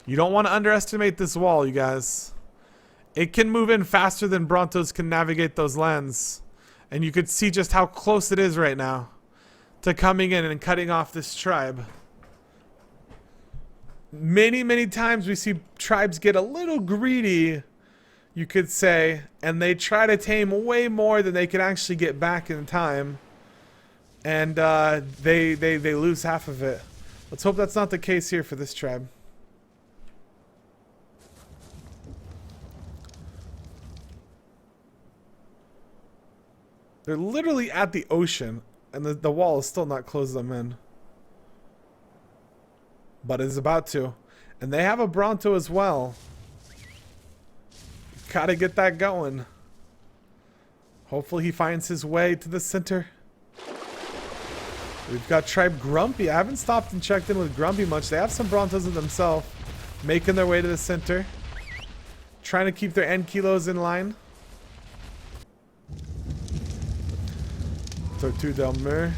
You don't want to underestimate this wall, you guys. It can move in faster than Brontos can navigate those lands. And you could see just how close it is right now to coming in and cutting off this tribe. Many times we see tribes get a little greedy, you could say, and they try to tame way more than they can actually get back in time. And they lose half of it. Let's hope that's not the case here for this tribe. They're literally at the ocean, and the wall has still not closed them in. But it's about to. And they have a Bronto as well. Gotta get that going. Hopefully he finds his way to the center. We've got Tribe Grumpy. I haven't stopped and checked in with Grumpy much. They have some Brontos of themselves, making their way to the center. Trying to keep their Ankylos in line. Tortue del Mer.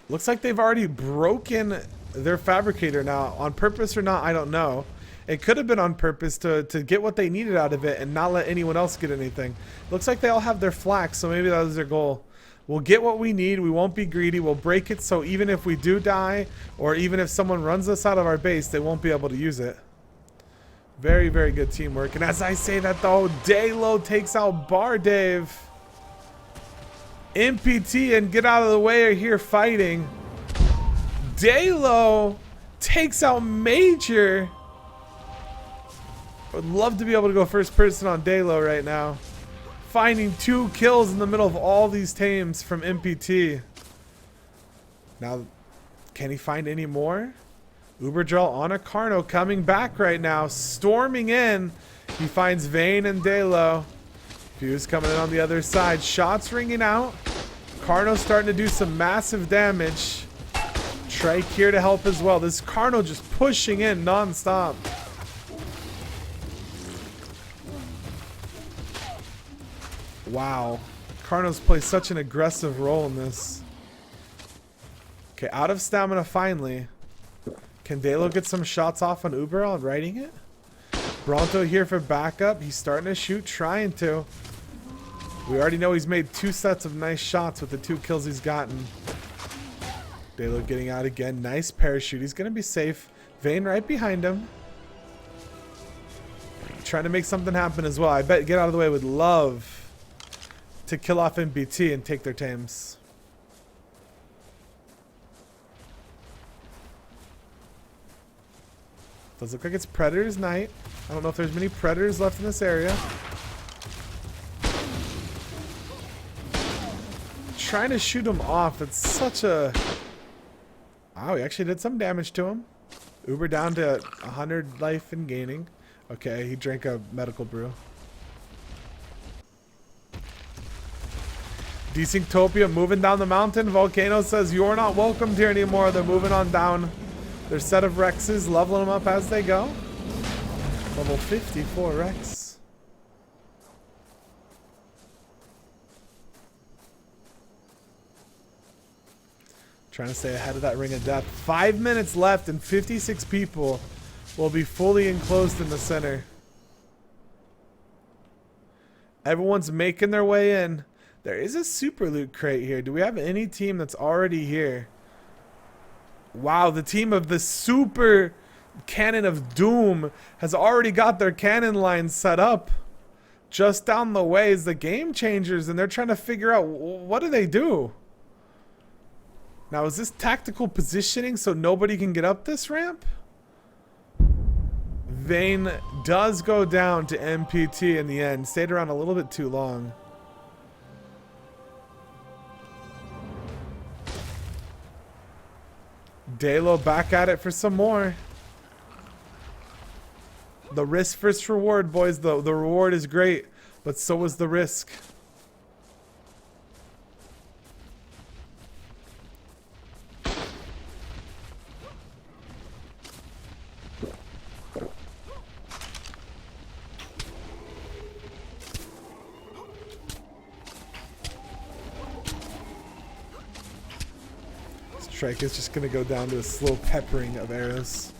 Looks like they've already broken their fabricator now. On purpose or not, I don't know. It could have been on purpose to get what they needed out of it and not let anyone else get anything. Looks like they all have their flax, so maybe that was their goal. We'll get what we need. We won't be greedy. We'll break it so even if we do die, or even if someone runs us out of our base, they won't be able to use it. Very, very good teamwork. And as I say that though, Daylo takes out Bar Dave. MPT and Get Out of the Way are here fighting. Daylo takes out Major. I would love to be able to go first person on Daylo right now. Finding 2 kills in the middle of all these tames from MPT. Now, can he find any more? Uberdrill on a Carno coming back right now. Storming in. He finds Vayne and Daylo. Fuse coming in on the other side. Shots ringing out. Carno starting to do some massive damage. Trike here to help as well. This Carno just pushing in non-stop. Wow. Carno's plays such an aggressive role in this. Okay, out of stamina finally. Can Daylo get some shots off on Uber on riding it? Bronto here for backup. He's starting to shoot, trying to. We already know he's made 2 sets of nice shots with the 2 kills he's gotten. Daylo getting out again. Nice parachute. He's going to be safe. Vayne right behind him. Trying to make something happen as well. I bet Get Out of the Way would love to kill off MBT and take their tames. Does look like it's Predator's night. I don't know if there's many Predators left in this area. Trying to shoot him off. It's such a... Wow, he actually did some damage to him. Uber down to 100 life and gaining. Okay, he drank a medical brew. Desynctopia moving down the mountain. Volcano says you're not welcomed here anymore. They're moving on down. Their set of Rexes, leveling them up as they go. Level 54 Rex. Trying to stay ahead of that ring of death. 5 minutes left and 56 people will be fully enclosed in the center. Everyone's making their way in. There is a super loot crate here. Do we have any team that's already here? Wow, the team of the super cannon of doom has already got their cannon lines set up. Just down the way is the game changers, and they're trying to figure out what do they do. Now, is this tactical positioning so nobody can get up this ramp? Vayne does go down to MPT in the end. Stayed around a little bit too long. Daylo back at it for some more. The risk first reward, boys. The reward is great, but so is the risk. Strike is just going to go down to a slow peppering of arrows.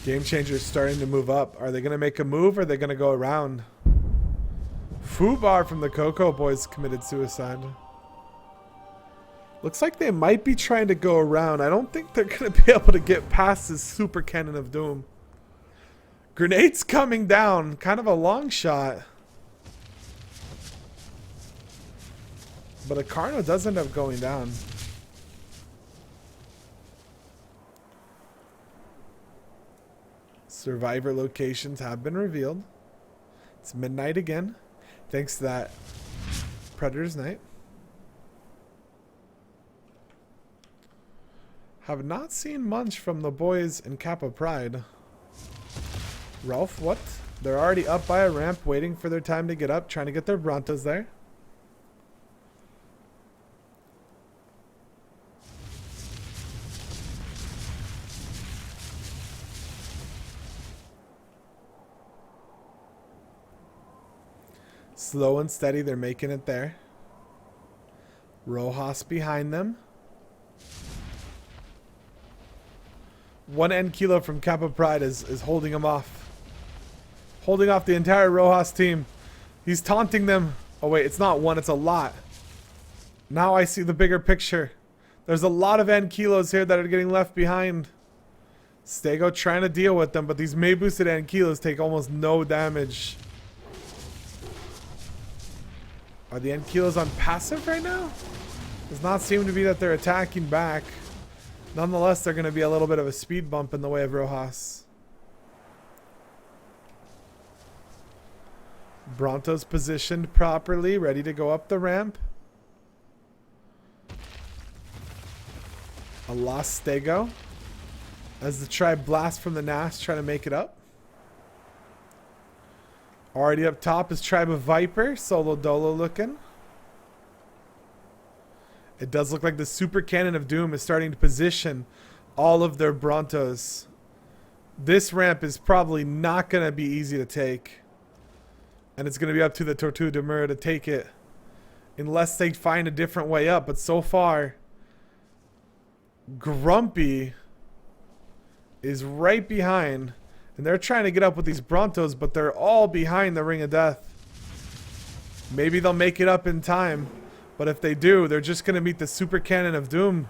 Game Changer's starting to move up. Are they going to make a move or are they going to go around? Fubar from the Coco Boys committed suicide. Looks like they might be trying to go around. I don't think they're going to be able to get past this super cannon of doom. Grenades coming down. Kind of a long shot. But a Carno does end up going down. Survivor locations have been revealed. It's midnight again. Thanks to that Predator's night. Have not seen much from the boys in Kappa Pride. Ralph, what? They're already up by a ramp waiting for their time to get up, trying to get their Brontos there. Slow and steady, they're making it there. Rojas behind them. 1 N kilo from Kappa Pride is holding him off. Holding off the entire Rojas team. He's taunting them. Oh wait, it's not one, it's a lot. Now I see the bigger picture. There's a lot of N kilos here that are getting left behind. Stego trying to deal with them, but these May boosted Ankylos take almost no damage. Are the Ankylos on passive right now? Does not seem to be that they're attacking back. Nonetheless, they're going to be a little bit of a speed bump in the way of Rojas. Bronto's positioned properly, ready to go up the ramp. A lost Stego as the tribe blasts from the Nash, trying to make it up. Already up top is Tribe of Viper, solo dolo looking. It does look like the Super Cannon of Doom is starting to position all of their Brontos. This ramp is probably not going to be easy to take. And it's going to be up to the Tortue de Mer to take it. Unless they find a different way up. But so far, Grumpy is right behind. And they're trying to get up with these Brontos, but they're all behind the Ring of Death. Maybe they'll make it up in time. But if they do, they're just going to meet the Super Cannon of Doom.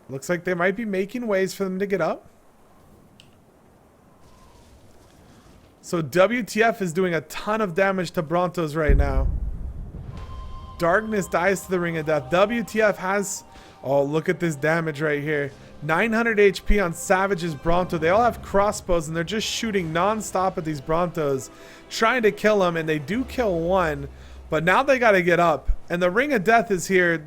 Looks like they might be making ways for them to get up. So WTF is doing a ton of damage to Brontos right now. Darkness dies to the Ring of Death. WTF has... Oh, look at this damage right here. 900 HP on Savage's Bronto. They all have crossbows and they're just shooting non-stop at these Brontos, trying to kill them, and they do kill one, but now they got to get up. And the Ring of Death is here.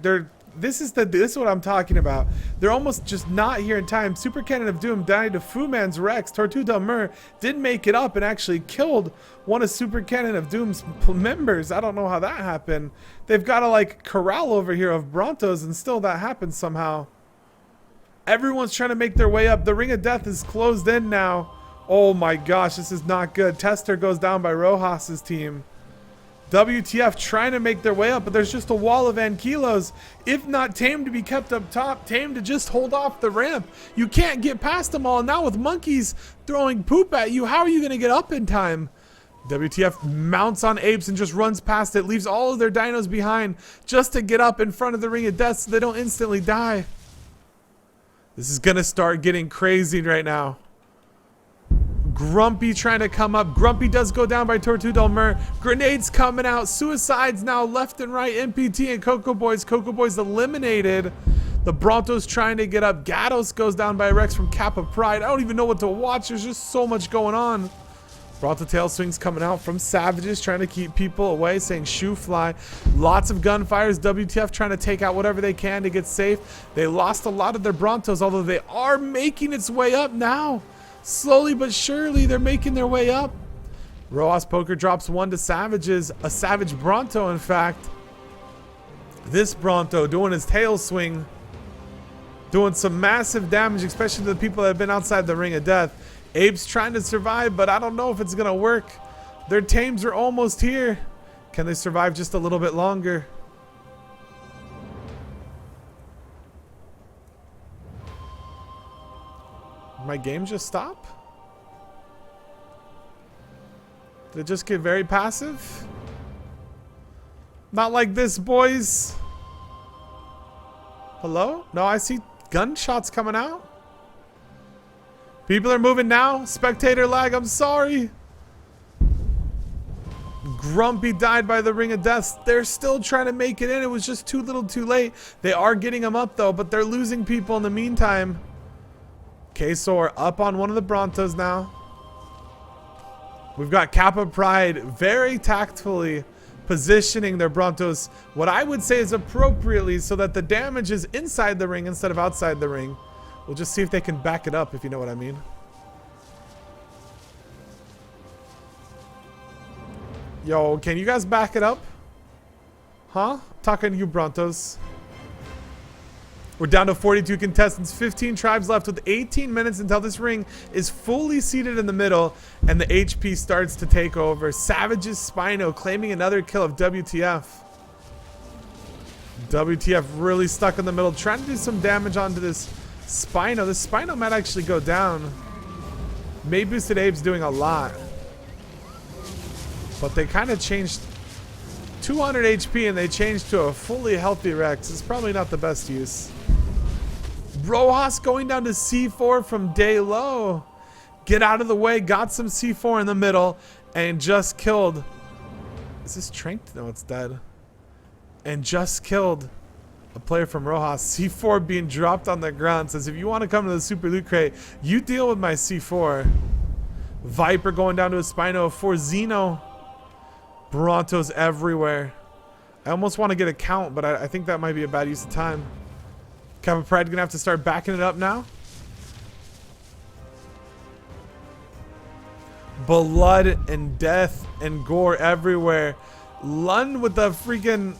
This is what I'm talking about. They're almost just not here in time. Super Cannon of Doom died to Fu Man's Rex. Tortue de Mer did make it up and actually killed one of Super Cannon of Doom's members. I don't know how that happened. They've got a like corral over here of Brontos, and still that happens somehow. Everyone's trying to make their way up. The Ring of Death is closed in now. Oh my gosh, this is not good. Tester goes down by Rojas's team. WTF trying to make their way up, but there's just a wall of Ankylos. If not Tame to be kept up top, Tame to just hold off the ramp. You can't get past them all. Now with monkeys throwing poop at you, how are you going to get up in time? WTF mounts on Apes and just runs past it, leaves all of their dinos behind just to get up in front of the Ring of Death so they don't instantly die. This is going to start getting crazy right now. Grumpy trying to come up. Grumpy does go down by Tortue de Mer. Grenades coming out. Suicides now left and right. MPT and Coco Boys. Coco Boys eliminated. The Brontos trying to get up. Gatos goes down by Rex from Kappa Pride. I don't even know what to watch. There's just so much going on. Bronto tail swings coming out from Savages, trying to keep people away, saying shoe fly. Lots of gunfires. WTF trying to take out whatever they can to get safe. They lost a lot of their Brontos, although they are making its way up now. Slowly but surely, they're making their way up. Rojas Poker drops one to Savages. A Savage Bronto, in fact. This Bronto doing his tail swing. Doing some massive damage, especially to the people that have been outside the Ring of Death. Abe's trying to survive, but I don't know if it's going to work. Their tames are almost here. Can they survive just a little bit longer? My game just stop? Did it just get very passive? Not like this, boys. Hello? No, I see gunshots coming out. People are moving now. Spectator lag, I'm sorry. Grumpy died by the Ring of Death. They're still trying to make it in. It was just too little too late. They are getting them up though, but they're losing people in the meantime. K-Sor up on one of the Brontos now. We've got Kappa Pride very tactfully positioning their Brontos, what I would say is appropriately, so that the damage is inside the ring instead of outside the ring. We'll just see if they can back it up, if you know what I mean. Yo, can you guys back it up? Huh? Talking to you, Brontos. We're down to 42 contestants, 15 tribes left with 18 minutes until this ring is fully seated in the middle and the HP starts to take over. Savage's Spino claiming another kill of WTF. WTF really stuck in the middle, trying to do some damage onto this Spino. This Spino might actually go down. May boosted Abe's doing a lot. But they kind of changed 200 HP and they changed to a fully healthy Rex. It's probably not the best use. Rojas going down to C4 from day low. Get out of the way. Got some C4 in the middle and just killed. Is this tranked? No, it's dead. And just killed a player from Rojas. C4 being dropped on the ground. Says, if you want to come to the super loot crate, you deal with my C4. Viper going down to a Spino. Forzino. Brontos everywhere. I almost want to get a count, but I think that might be a bad use of time. Kappa Pride gonna have to start backing it up now. Blood and death and gore everywhere. Lund with the freaking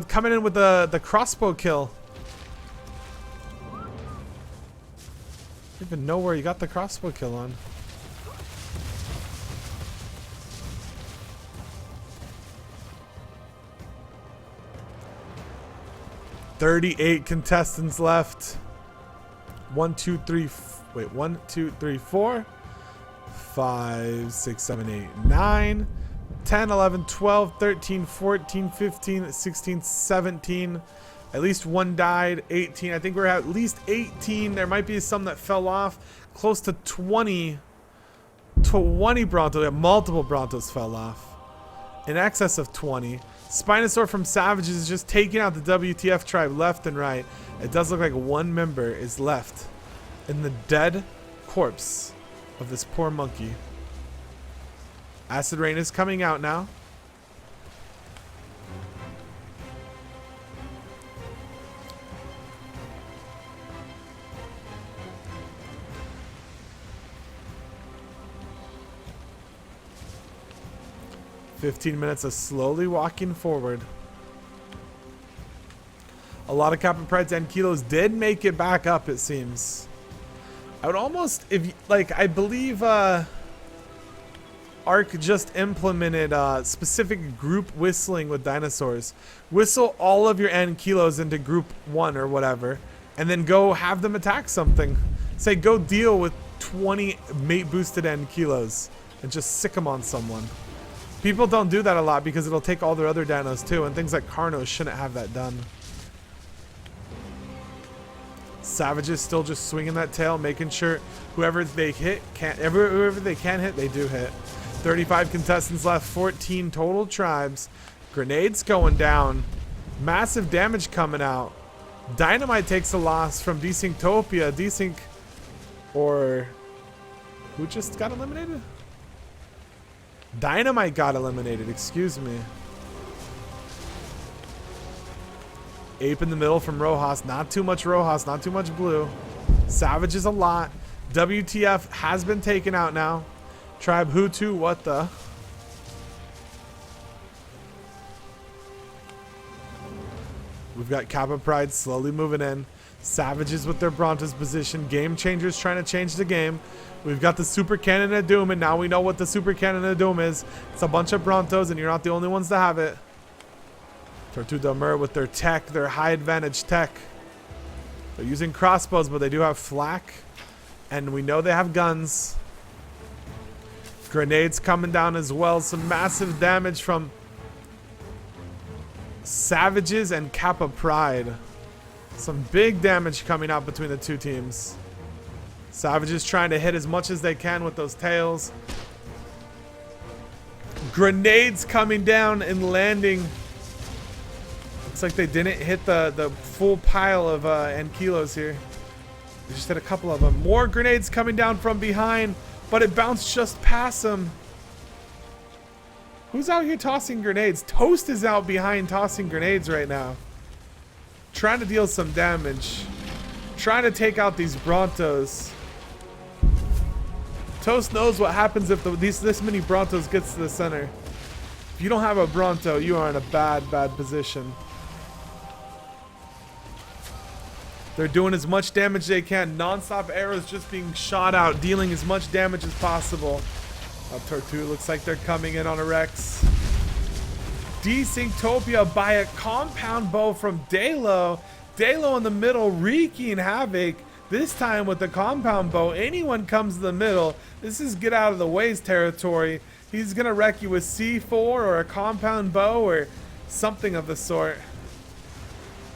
coming in with the crossbow kill. I don't even know where you got the crossbow kill on. $38 contestants left. 1, 2, 3. Wait, 1, 2, 3, 4, 5, 6, 7, 8, 9, 10, 11, 12, 13, 14, 15, 16, 17. At least one died. 18. I think we're at least 18. There might be some that fell off. Close to 20. 20 Brontos. Yeah, multiple Brontos fell off. In excess of 20. Spinosaur from Savages is just taking out the WTF tribe left and right. It does look like one member is left in the dead corpse of this poor monkey. Acid Rain is coming out now. "15 minutes of slowly walking forward." A lot of Kappa Prides and Kilos did make it back up, it seems. I would almost, if like, I believe ARK just implemented specific group whistling with dinosaurs. Whistle all of your N Kilos into group 1 or whatever, and then go have them attack something. Say, go deal with 20 mate boosted N Kilos and just sick them on someone. People don't do that a lot because it'll take all their other dinos too, and things like Carnos shouldn't have that done. Savages still just swinging that tail, making sure whoever they hit whoever they can hit, they do hit. 35 contestants left, 14 total tribes. Grenades going down. Massive damage coming out. Dynamite takes a loss from Desynctopia. Desync, or who just got eliminated? Dynamite got eliminated, excuse me. Ape in the middle from Rojas. Not too much Rojas, not too much blue. Savage is a lot. WTF has been taken out now. Tribe Hutu, what the? We've got Kappa Pride slowly moving in. Savages with their Brontos position. Game Changers trying to change the game. We've got the Super Cannon of Doom, and now we know what the Super Cannon of Doom is. It's a bunch of Brontos, and you're not the only ones to have it. Tortuga Mer with their tech, their high advantage tech. They're using crossbows, but they do have flak. And we know they have guns. Grenades coming down as well. Some massive damage from Savages and Kappa Pride. Some big damage coming out between the two teams. Savages trying to hit as much as they can with those tails. Grenades coming down and landing. Looks like they didn't hit the full pile of Ankylos here. They just hit a couple of them. More grenades coming down from behind, but it bounced just past them. Who's out here tossing grenades? Toast is out behind tossing grenades right now. Trying to deal some damage. Trying to take out these Brontos. Toast knows what happens if this many Brontos gets to the center. If you don't have a Bronto, you are in a bad position. They're doing as much damage as they can. Non-stop arrows just being shot out, dealing as much damage as possible. Tortuga looks like they're coming in on a Rex. Desynctopia by a compound bow from Dalo. Dalo in the middle wreaking havoc. This time with the compound bow, anyone comes to the middle, this is get out of the ways territory. He's gonna wreck you with C4 or a compound bow or something of the sort.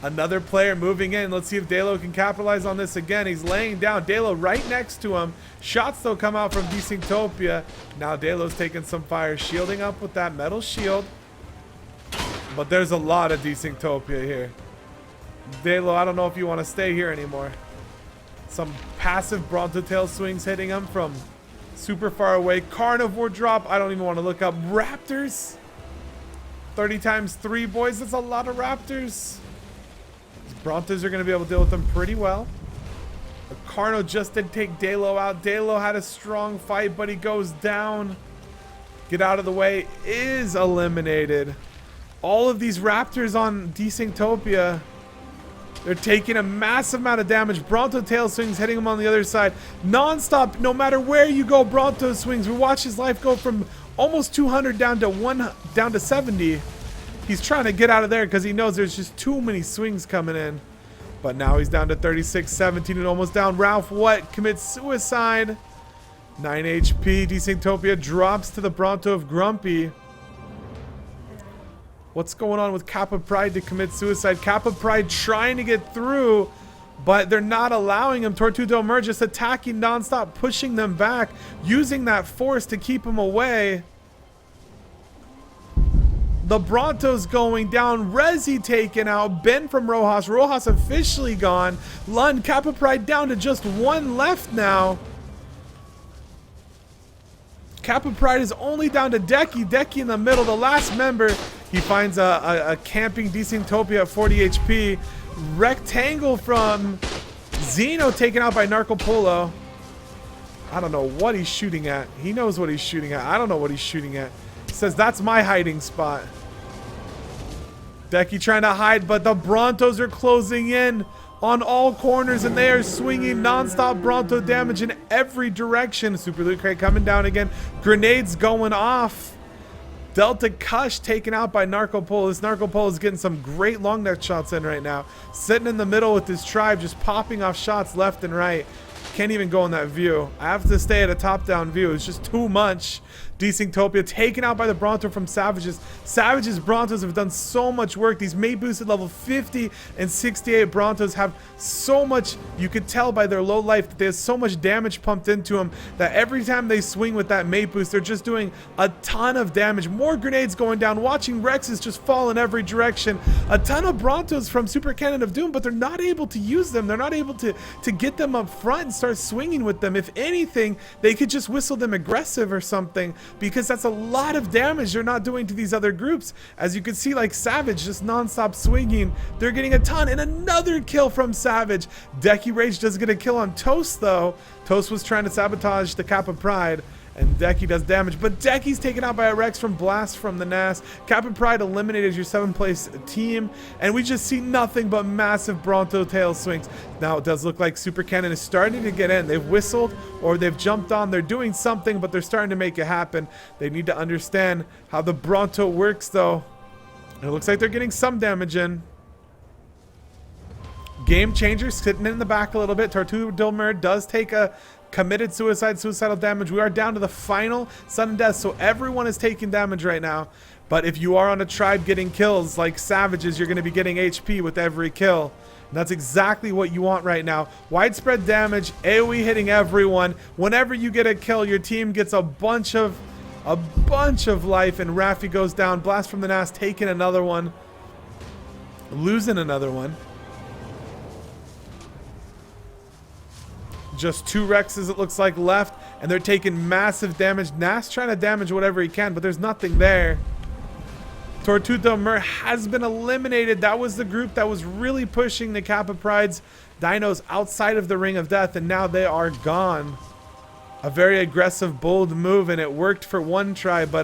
Another player moving in. Let's see if Dalo can capitalize on this again. He's laying down. Dalo right next to him. Shots though come out from Desynktopia. Now Dalo's taking some fire, shielding up with that metal shield. But there's a lot of Desynktopia here. Dalo, I don't know if you want to stay here anymore. Some passive Bronto tail swings hitting him from super far away. Carnivore drop. I don't even want to look up. Raptors. 30 times 3, boys. That's a lot of Raptors. Brontos are going to be able to deal with them pretty well. The Carno just did take Dalo out. Dalo had a strong fight, but he goes down. Get out of the way. Is eliminated. All of these Raptors on Desynktopia, they're taking a massive amount of damage. Bronto tail swings hitting him on the other side. Non-stop, no matter where you go, Bronto swings. We watch his life go from almost 200 down to 70. He's trying to get out of there because he knows there's just too many swings coming in. But now he's down to 36, 17 and almost down. Ralph What commits suicide. 9 HP. Desynktopia drops to the Bronto of Grumpy. What's going on with Kappa Pride to commit suicide? Kappa Pride trying to get through, but they're not allowing him. Tortudo Mer just attacking nonstop, pushing them back, using that force to keep him away. The Bronto's going down. Rezi taken out. Ben from Rojas. Rojas officially gone. Lund, Kappa Pride down to just 1 left now. Kappa Pride is only down to Decky. Decky in the middle, the last member. He finds a camping Desynktopia at 40 HP. Rectangle from Xeno taken out by Narcopolo. I don't know what he's shooting at. He knows what he's shooting at. I don't know what he's shooting at. He says, that's my hiding spot. Decky trying to hide, but the Brontos are closing in on all corners, and they are swinging non-stop Bronto damage in every direction. Super Loot Crate coming down again. Grenades going off. Delta Kush taken out by Narcopolo. This Narcopolo is getting some great long neck shots in right now. Sitting in the middle with his tribe, just popping off shots left and right. Can't even go in that view. I have to stay at a top-down view. It's just too much. Desynktopia taken out by the Bronto from Savages. Savages Brontos have done so much work. These mate boosted level 50 and 68 Brontos have so much. You could tell by their low life that there's so much damage pumped into them that every time they swing with that mate boost, they're just doing a ton of damage. More grenades going down. Watching Rexes just fall in every direction. A ton of Brontos from Super Cannon of Doom, but they're not able to use them. They're not able to get them up front and start swinging with them. If anything, they could just whistle them aggressive or something, because that's a lot of damage they're not doing to these other groups. As you can see, like Savage just non-stop swinging. They're getting a ton, and another kill from Savage. Decky Rage does get a kill on Toast though. Toast was trying to sabotage the Kappa Pride, and Decky does damage, but Decky's taken out by a Rex from Blast from the NAS. Kappa Pride eliminated your 7th place team, and we just see nothing but massive Bronto tail swings. Now it does look like Super Cannon is starting to get in. They've whistled or they've jumped on. They're doing something, but they're starting to make it happen. They need to understand how the Bronto works though. It looks like they're getting some damage in. Game Changer sitting in the back a little bit. Tortudo Mer does take a committed suicidal damage. We are down to the final sudden death, so everyone is taking damage right now. But if you are on a tribe getting kills like Savages, you're going to be getting HP with every kill. And that's exactly what you want right now. Widespread damage, AoE hitting everyone. Whenever you get a kill, your team gets a bunch of life, and Raffi goes down. Blast from the NAS taking another one, losing another one. Just 2 Rexes, it looks like, left, and they're taking massive damage. Nas trying to damage whatever he can, but there's nothing there. Tortuga Mer has been eliminated. That was the group that was really pushing the Kappa Pride's dinos outside of the Ring of Death, and now they are gone. A very aggressive, bold move, and it worked for one tribe, but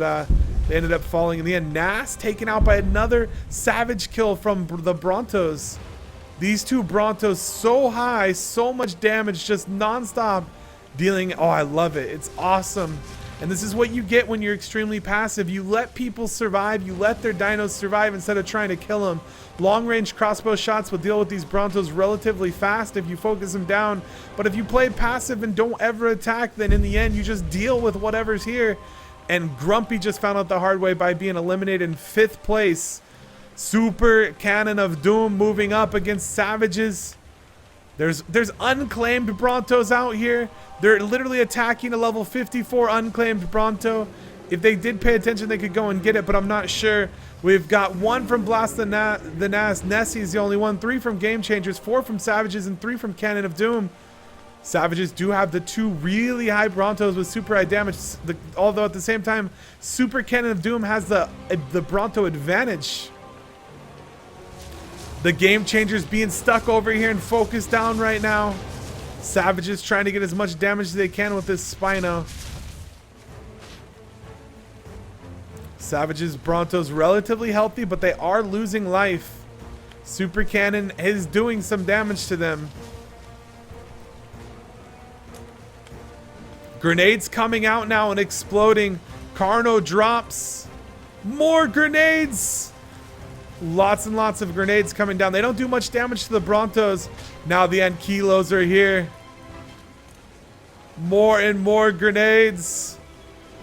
they ended up falling in the end. Nas taken out by another Savage kill from the Brontos. These 2 Brontos so high, so much damage, just non-stop dealing. Oh, I love it. It's awesome. And this is what you get when you're extremely passive. You let people survive. You let their dinos survive instead of trying to kill them. Long-range crossbow shots will deal with these Brontos relatively fast if you focus them down. But if you play passive and don't ever attack, then in the end, you just deal with whatever's here. And Grumpy just found out the hard way by being eliminated in 5th place. Super Cannon of Doom moving up against Savages. There's unclaimed Brontos out here. They're literally attacking a level 54 unclaimed Bronto. If they did pay attention, they could go and get it, but I'm not sure. We've got 1 from Blast the Nas. Nessie's the only one. 3 from Game Changers, 4 from Savages, and 3 from Cannon of Doom. Savages do have the 2 really high Brontos with super high damage, although at the same time, Super Cannon of Doom has the Bronto advantage. The Game Changers being stuck over here and focused down right now. Savages trying to get as much damage as they can with this Spino. Savages Brontos relatively healthy, but they are losing life. Super Cannon is doing some damage to them. Grenades coming out now and exploding. Carno drops. More grenades. Lots and lots of grenades coming down. They don't do much damage to the Brontos. Now the Ankylos are here. More and more grenades.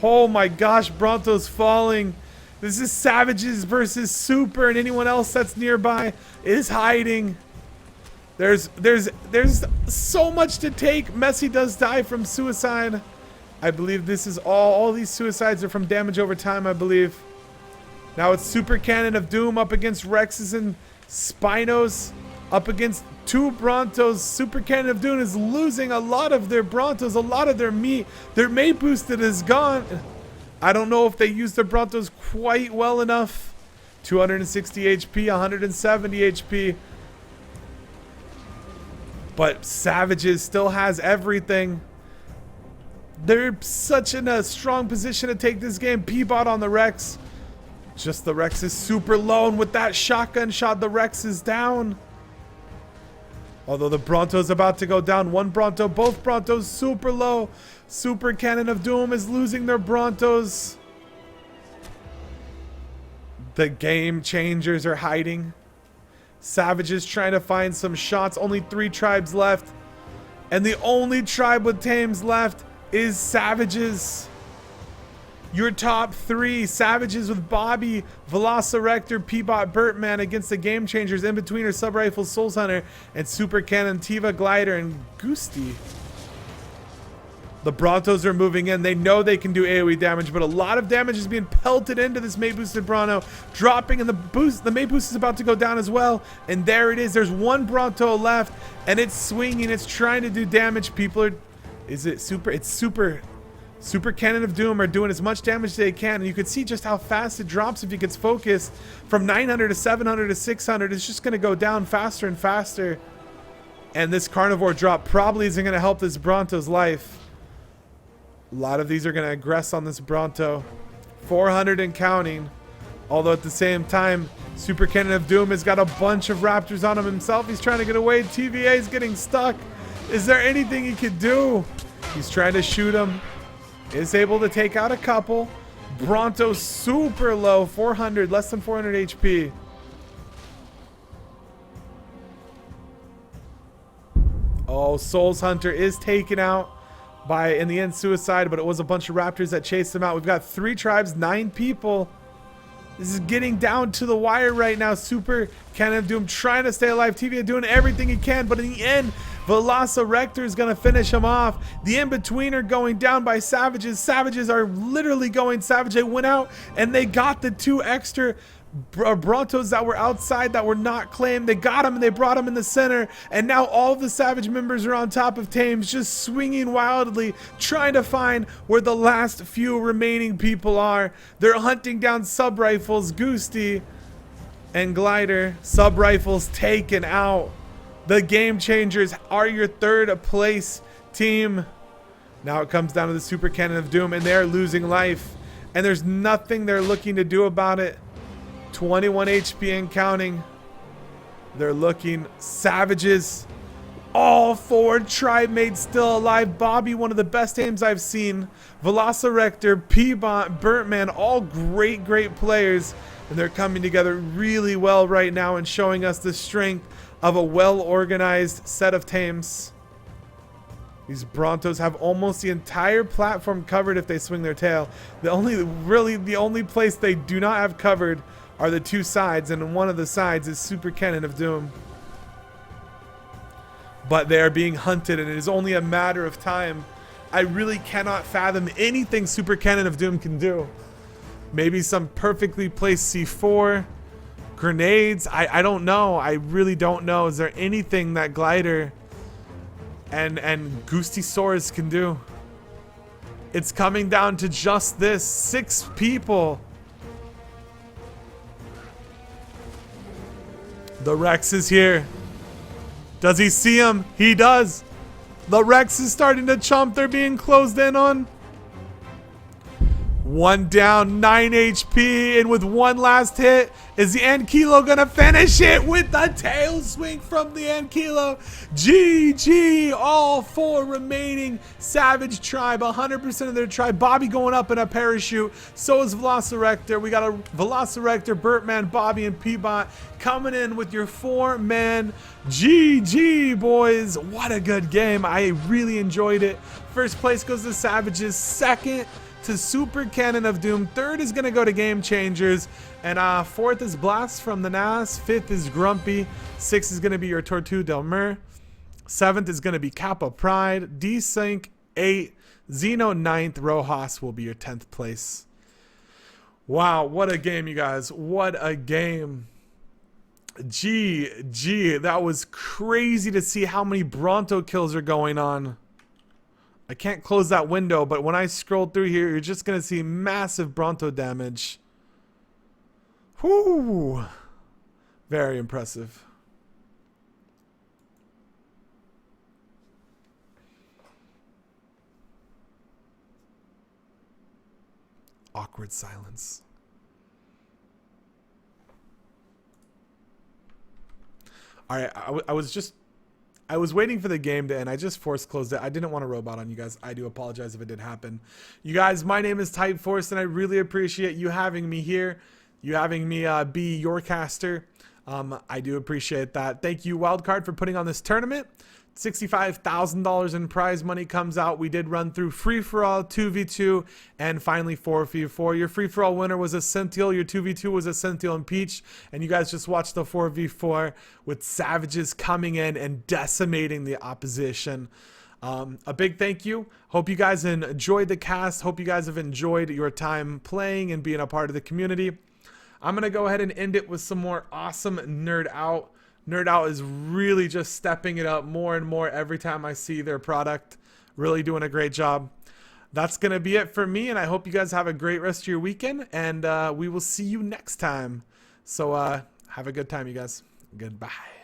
Oh my gosh, Bronto's falling. This is Savages versus Super, and anyone else that's nearby is hiding. There's so much to take. Messi does die from suicide. I believe this is all these suicides are from damage over time, I believe. Now it's Super Cannon of Doom up against Rexes and Spinos. Up against 2 Brontos. Super Cannon of Doom is losing a lot of their Brontos, a lot of their meat. Their May boosted is gone. I don't know if they used their Brontos quite well enough. 260 HP, 170 HP. But Savages still has everything. They're such in a strong position to take this game. P-Bot on the Rex. Just the Rex is super low, and with that shotgun shot, the Rex is down. Although the Bronto's about to go down. 1 Bronto, both Brontos super low. Super Cannon of Doom is losing their Brontos. The Game Changers are hiding. Savages trying to find some shots. Only 3 tribes left. And the only tribe with tames left is Savages. Your top 3 Savages with Bobby, Velociraptor, P-Bot, Bertman against the Game Changers. In between are Sub-Rifle, Souls Hunter, and Super Cannon, Tiva, Glider, and Gusti. The Brontos are moving in. They know they can do AoE damage, but a lot of damage is being pelted into this May boosted Bronto, dropping, and the May boost is about to go down as well. And there it is. There's 1 Bronto left, and it's swinging. It's trying to do damage. People are... Is it Super? It's Super... Super Cannon of Doom are doing as much damage as they can, and you can see just how fast it drops if it gets focused. From 900 to 700 to 600, it's just going to go down faster and faster. And this Carnivore drop probably isn't going to help this Bronto's life. A lot of these are going to aggress on this Bronto. 400 and counting. Although at the same time, Super Cannon of Doom has got a bunch of Raptors on him himself. He's trying to get away. TVA is getting stuck. Is there anything he could do? He's trying to shoot him. Is able to take out a couple. Bronto super low, 400, less than 400 HP. Oh, Souls Hunter is taken out by, in the end, suicide, but it was a bunch of Raptors that chased him out. We've got 3 tribes, 9 people. This is getting down to the wire right now. Super Cannon of Doom trying to stay alive. TVA doing everything he can, but in the end, Velociraptor is going to finish him off. The in-betweener going down by Savages. Savages are literally going savage. They went out and they got the 2 extra Brontos that were outside that were not claimed. They got them and they brought them in the center, and now all the Savage members are on top of Tames, just swinging wildly, trying to find where the last few remaining people are. They're hunting down Sub-Rifles, Gusti, and Glider. Sub-Rifles taken out. The Game Changers are your 3rd place team. Now it comes down to the Super Cannon of Doom, and they're losing life, and there's nothing they're looking to do about it. 21 HP and counting. They're looking. Savages. All 4 tribe mates still alive. Bobby, one of the best aims I've seen. Velociraptor, P-Bot, Bertman, all great players. And they're coming together really well right now and showing us the strength of a well-organized set of tames. These Brontos have almost the entire platform covered if they swing their tail. The only place they do not have covered are the two sides, and one of the sides is Super Cannon of Doom. But they are being hunted, and it is only a matter of time. I really cannot fathom anything Super Cannon of Doom can do. Maybe some perfectly placed C4, grenades. I don't know. I really don't know. Is there anything that Glider and Goosty Soros can do? It's coming down to just this. 6 people. The Rex is here. Does he see him? He does. The Rex is starting to chomp. They're being closed in on. 1 down, 9 HP, and with one last hit, is the Ankylo gonna finish it with the tail swing from the Ankylo? GG, all 4 remaining Savage Tribe, 100% of their tribe. Bobby going up in a parachute, so is Velociraptor. We got a Velociraptor, Bertman, Bobby, and Peabot coming in with your 4-man GG, boys. What a good game. I really enjoyed it. First place goes to Savages, second to Super Cannon of Doom, third is gonna go to Game Changers, and fourth is Blast from the NAS, fifth is Grumpy, sixth is gonna be your Tortue Del Mer, seventh is gonna be Kappa Pride, D-Sync 8, Xeno 9th, Rojas will be your 10th place. Wow, what a game, you guys. What a game. GG, that was crazy to see how many Bronto kills are going on. I can't close that window, but when I scroll through here, you're just going to see massive Bronto damage. Whoo! Very impressive. Awkward silence. All right, I was waiting for the game to end. I just force closed it. I didn't want to robot on you guys. I do apologize if it did happen. You guys, my name is typeForced, and I really appreciate you having me here. You having me be your caster. I do appreciate that. Thank you, Wildcard, for putting on this tournament. $65,000 in prize money comes out. We did run through free-for-all, 2v2, and finally 4v4. Your free-for-all winner was a Sential. Your 2v2 was a Sential and Peach. And you guys just watched the 4v4 with Savages coming in and decimating the opposition. A big thank you. Hope you guys enjoyed the cast. Hope you guys have enjoyed your time playing and being a part of the community. I'm going to go ahead and end it with some more awesome Nerd Out. Nerd Out is really just stepping it up more and more every time I see their product. Really doing a great job. That's going to be it for me, and I hope you guys have a great rest of your weekend, and we will see you next time. So have a good time, you guys. Goodbye.